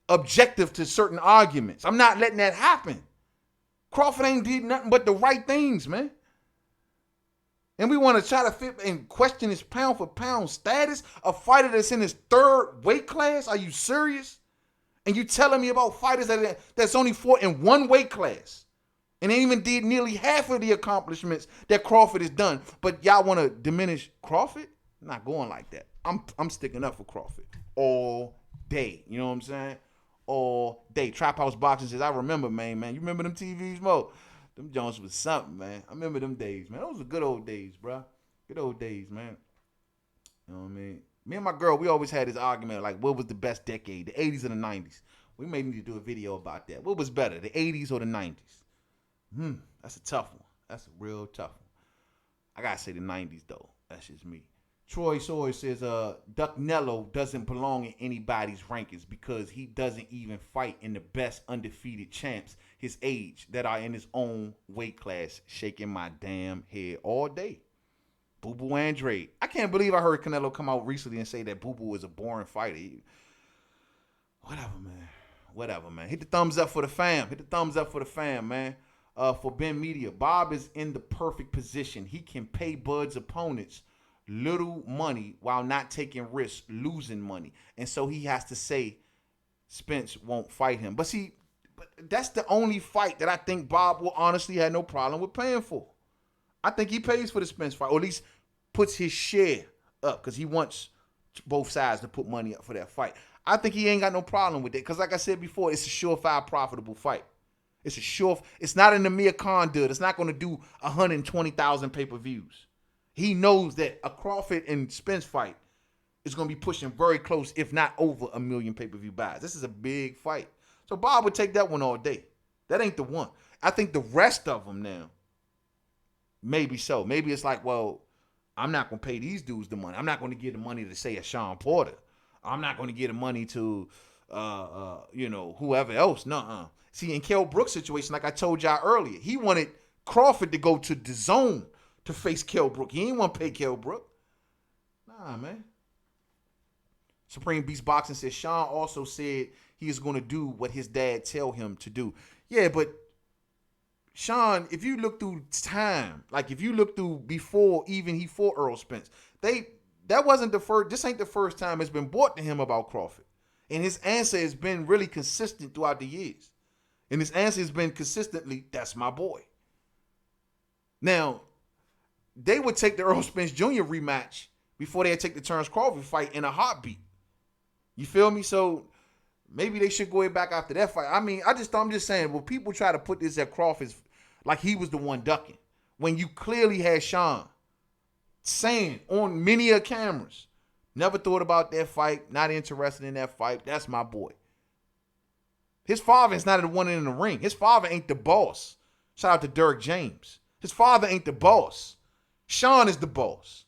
objective to certain arguments. I'm not letting that happen. Crawford ain't did nothing but the right things, man. And we want to try to fit and question his pound for pound status. A fighter that's in his 3rd weight class? Are you serious? And you telling me about fighters that's only fought in 1 weight class and ain't even did nearly half of the accomplishments that Crawford has done. But y'all want to diminish Crawford? I'm not going like that. I'm sticking up for Crawford all day. You know what I'm saying? All day. Trap House Boxing says, I remember, man. You remember them TVs, Mo? Them Jones was something, man. I remember them days, man. Those were good old days, bro. Good old days, man. You know what I mean? Me and my girl, we always had this argument, like, what was the best decade, the 80s or the 90s? We may need to do a video about that. What was better, the 80s or the 90s? That's a tough one. That's a real tough one. I gotta say the 90s, though. That's just me. Troy Sawyer says, Duck Nello doesn't belong in anybody's rankings because he doesn't even fight in the best undefeated champs his age that are in his own weight class. Shaking my damn head all day. Boo Boo Andre. I can't believe I heard Canelo come out recently and say that Boo Boo is a boring fighter. Whatever, man. Hit the thumbs up for the fam. Man. For Ben Media, Bob is in the perfect position. He can pay Bud's opponents little money while not taking risks, losing money. And so he has to say Spence won't fight him. But that's the only fight that I think Bob will honestly have no problem with paying for. I think he pays for the Spence fight, or at least puts his share up, because he wants both sides to put money up for that fight. I think he ain't got no problem with it, because like I said before, it's a surefire profitable fight. It's not an Amir Khan deal. It's not going to do 120,000 pay-per-views. He knows that a Crawford and Spence fight is going to be pushing very close, if not over 1 million pay-per-view buys. This is a big fight. So Bob would take that one all day. That ain't the one. I think the rest of them now, maybe so. Maybe it's like, well, I'm not going to pay these dudes the money. I'm not going to give the money to, say, a Sean Porter. I'm not going to give the money to, whoever else. Nuh-uh. See, in Kell Brook's situation, like I told y'all earlier, he wanted Crawford to go to the zone to face Kell Brook. He ain't want to pay Kell Brook. Nah, man. Supreme Beast Boxing says Sean also said he is going to do what his dad tell him to do. Yeah, but Sean, if you look through time, like if you look through before even he fought Earl Spence, that wasn't the first. This ain't the first time it's been brought to him about Crawford, and his answer has been really consistent throughout the years. And his answer has been consistently, "That's my boy." Now, they would take the Earl Spence Jr. rematch before they'd take the Terrence Crawford fight in a heartbeat. You feel me? So maybe they should go back after that fight. I mean, I'm just saying, well, people try to put this at Crawford's like he was the one ducking. when you clearly had Sean saying on many cameras, never thought about that fight, not interested in that fight. That's my boy. His father is not the one in the ring. His father ain't the boss. Shout out to Derrick James. His father ain't the boss. Sean is the boss.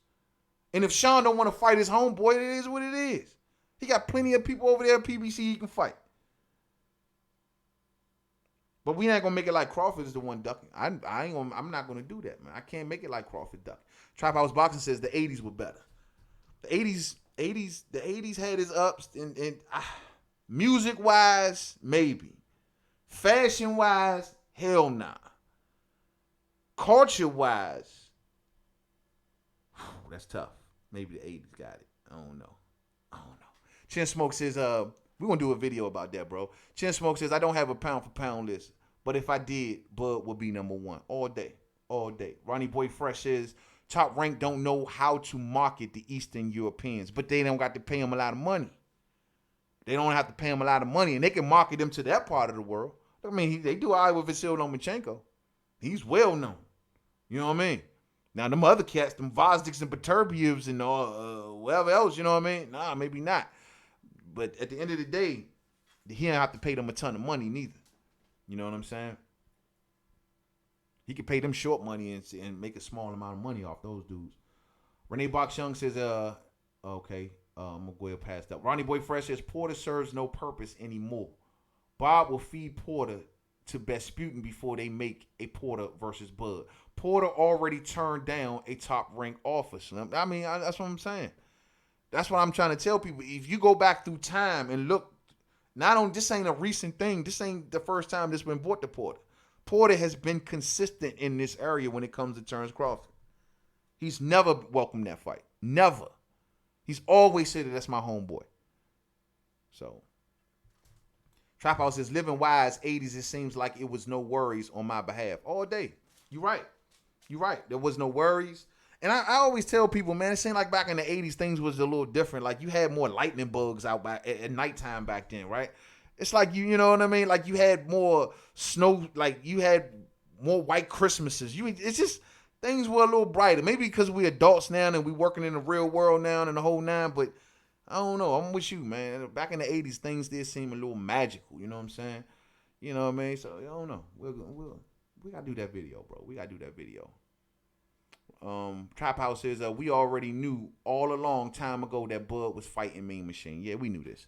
And if Sean don't want to fight his homeboy, it is what it is. He got plenty of people over there at PBC he can fight. But we ain't gonna make it like Crawford is the one ducking. I'm not gonna do that, man. I can't make it like Crawford ducking. Trap House Boxing says the 80s were better. The 80s had its ups and music wise, maybe. Fashion wise, hell nah. Culture wise, that's tough. Maybe the 80s got it. I don't know. Chin Smoke says, we're going to do a video about that, bro. Chin Smoke says, I don't have a pound for pound list, but if I did, Bud would be number one all day. Ronnie Boy Fresh says, Top Rank don't know how to market the Eastern Europeans, but they don't got to pay them a lot of money. They don't have to pay them a lot of money, and they can market them to that part of the world. I mean, they do all right with Vasil Lomachenko. He's well known. You know what I mean? Now, them other cats, them Vosdiks and Paterbievs and whatever else, you know what I mean? Nah, maybe not. But at the end of the day, he don't have to pay them a ton of money neither. You know what I'm saying? He could pay them short money and make a small amount of money off those dudes. Renee Box Young says, okay, I'm going to go ahead past that. Ronnie Boy Fresh says, Porter serves no purpose anymore. Bob will feed Porter to Vesputin before they make a Porter versus Bud. Porter already turned down a top-ranked offer. I mean, that's what I'm saying. That's what I'm trying to tell people. If you go back through time and look, this ain't a recent thing. This ain't the first time this been brought to Porter. Porter has been consistent in this area when it comes to Terrence Crawford. He's never welcomed that fight. Never. He's always said that's my homeboy. So, Trap House says, living wise, 80s, it seems like it was no worries on my behalf. All day. You're right. There was no worries. And I always tell people, man, it seemed like back in the 80s, things was a little different. Like, you had more lightning bugs out at nighttime back then, right? It's like, you know what I mean? Like, you had more snow, like, you had more white Christmases. It's just, things were a little brighter. Maybe because we adults now and we working in the real world now and the whole nine, but I don't know. I'm with you, man. Back in the 80s, things did seem a little magical. You know what I'm saying? You know what I mean? So, I don't know. We got to do that video, bro. We got to do that video. Trap House says, we already knew all a long time ago that Bud was fighting Mean Machine. Yeah, we knew this.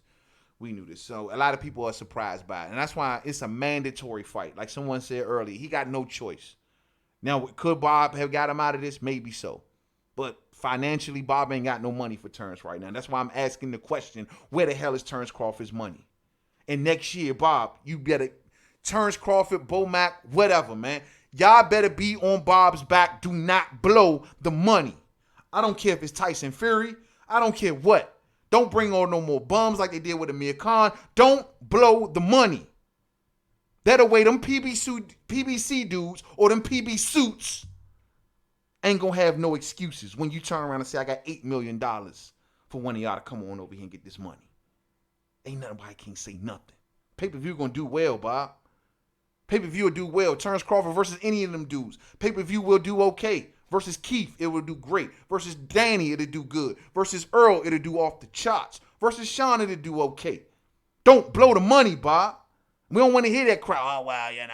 So a lot of people are surprised by it. And that's why it's a mandatory fight. Like someone said earlier, he got no choice. Now, could Bob have got him out of this? Maybe so. But financially, Bob ain't got no money for Terrence right now. That's why I'm asking the question, where the hell is Terrence Crawford's money? And next year, Bob, you better, Terrence Crawford, Bo Mack, whatever, man. Y'all better be on Bob's back. Do not blow the money. I don't care if it's Tyson Fury. I don't care what. Don't bring on no more bums like they did with Amir Khan. Don't blow the money. That way them PBC dudes or them PB suits ain't gonna have no excuses when you turn around and say, I got $8 million for one of y'all to come on over here and get this money. Ain't nobody can't say nothing. Pay-per-view gonna do well, Bob. Pay-per-view will do well. Terrence Crawford versus any of them dudes. Pay-per-view will do okay. Versus Keith, it will do great. Versus Danny, it'll do good. Versus Earl, it'll do off the charts. Versus Sean, it'll do okay. Don't blow the money, Bob. We don't want to hear that crowd. Oh, well, you know,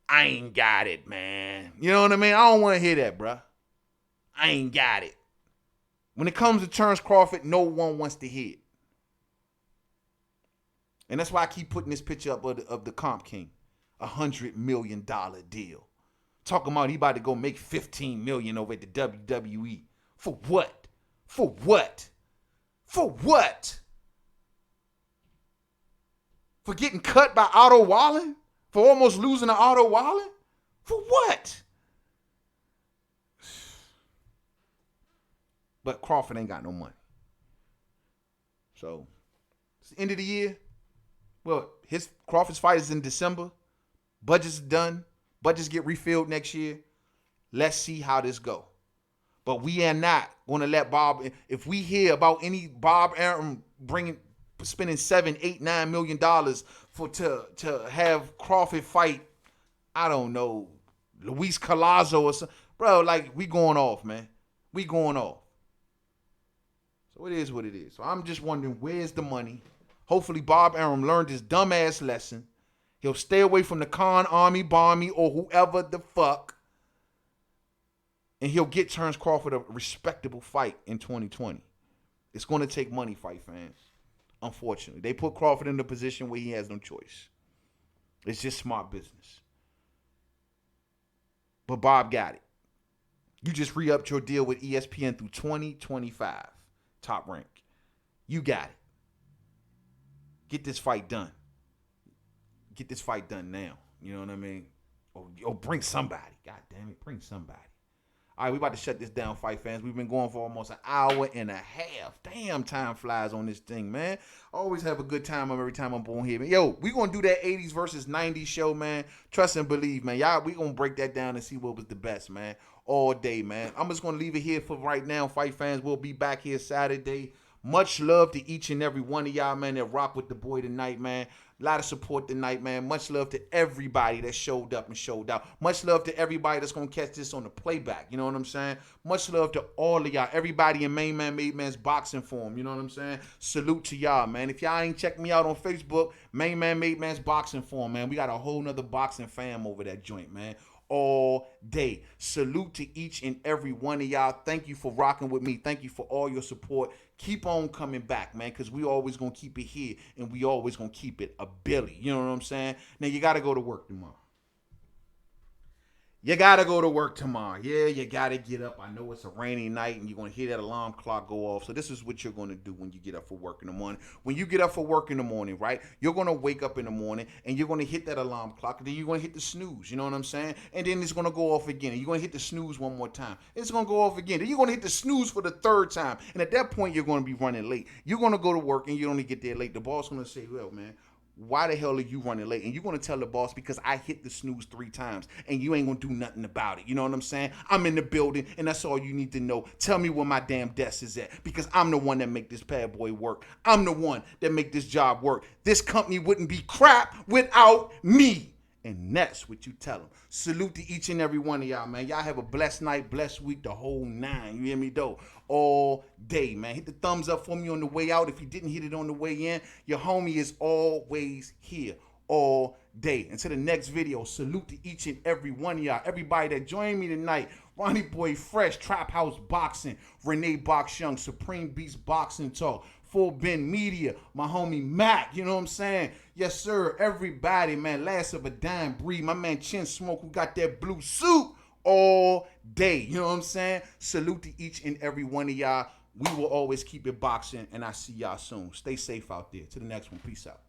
I ain't got it, man. You know what I mean? I don't want to hear that, bruh. I ain't got it. When it comes to Terrence Crawford, no one wants to hear it. And that's why I keep putting this picture up of the Comp King. $100 million deal. Talking about he about to go make $15 million over at the WWE. For what? For what? For what? For getting cut by Otto Wallen? For almost losing to Otto Wallen? For what? But Crawford ain't got no money. So, it's the end of the year. Well, Crawford's fight is in December. Budget's done. Budgets get refilled next year. Let's see how this go. But we are not going to let Bob, if we hear about any Bob Arum spending $7, $8, $9 million to have Crawford fight I don't know, Luis Collazo or something. Bro, like, we going off, man. We going off. So it is what it is. So I'm just wondering, where's the money? Hopefully Bob Arum learned his dumbass lesson. He'll stay away from the Khan Army, Barmy, or whoever the fuck. And he'll get Terrence Crawford a respectable fight in 2020. It's going to take money, fight fans. Unfortunately. They put Crawford in a position where he has no choice. It's just smart business. But Bob got it. You just re-upped your deal with ESPN through 2025. Top rank. You got it. Get this fight done. Get this fight done now. You know what I mean? Or bring somebody. God damn it. Bring somebody. All right, we about to shut this down, fight fans. We've been going for almost an hour and a half. Damn, time flies on this thing, man. I always have a good time every time I'm on here, man. Yo, we going to do that 80s versus 90s show, man. Trust and believe, man. Y'all, we going to break that down and see what was the best, man. All day, man. I'm just going to leave it here for right now, fight fans. We'll be back here Saturday. Much love to each and every one of y'all, man, that rock with the boy tonight, man. A lot of support tonight, man. Much love to everybody that showed up and showed out. Much love to everybody that's going to catch this on the playback. You know what I'm saying? Much love to all of y'all. Everybody in Main Man Made Man's boxing form. You know what I'm saying? Salute to y'all, man. If y'all ain't checked me out on Facebook, Main Man Made Man's boxing form, man. We got a whole nother boxing fam over that joint, man. All day. Salute to each and every one of y'all. Thank you for rocking with me. Thank you for all your support. Keep on coming back, man, because we always going to keep it here, and we always going to keep it a Billy. You know what I'm saying? Now, you got to go to work tomorrow. You got to go to work tomorrow. Yeah, you got to get up. I know it's a rainy night, and you're going to hear that alarm clock go off. So this is what you're going to do when you get up for work in the morning. When you get up for work in the morning, right, you're going to wake up in the morning, and you're going to hit that alarm clock, and then you're going to hit the snooze. You know what I'm saying? And then it's going to go off again, and you're going to hit the snooze one more time. It's going to go off again. Then you're going to hit the snooze for the third time. And at that point, you're going to be running late. You're going to go to work, and you only get there late. The boss is going to say, well, man, why the hell are you running late? And you're going to tell the boss, because I hit the snooze 3 times and you ain't going to do nothing about it. You know what I'm saying? I'm in the building, and that's all you need to know. Tell me where my damn desk is at, because I'm the one that make this bad boy work. I'm the one that make this job work. This company wouldn't be crap without me. And that's what you tell them. Salute to each and every one of y'all, man. Y'all have a blessed night, blessed week, the whole 9. You hear me, though? All day, man. Hit the thumbs up for me on the way out. If you didn't hit it on the way in, your homie is always here all day. Until the next video, salute to each and every one of y'all. Everybody that joined me tonight. Ronnie Boy Fresh, Trap House Boxing, Renee Box Young, Supreme Beast Boxing Talk, Full Ben Media, my homie Mac, you know what I'm saying? Yes, sir. Everybody, man. Last of a dime breed. My man Chin Smoke, who got that blue suit all day. You know what I'm saying? Salute to each and every one of y'all. We will always keep it boxing, and I see y'all soon. Stay safe out there. To the next one. Peace out.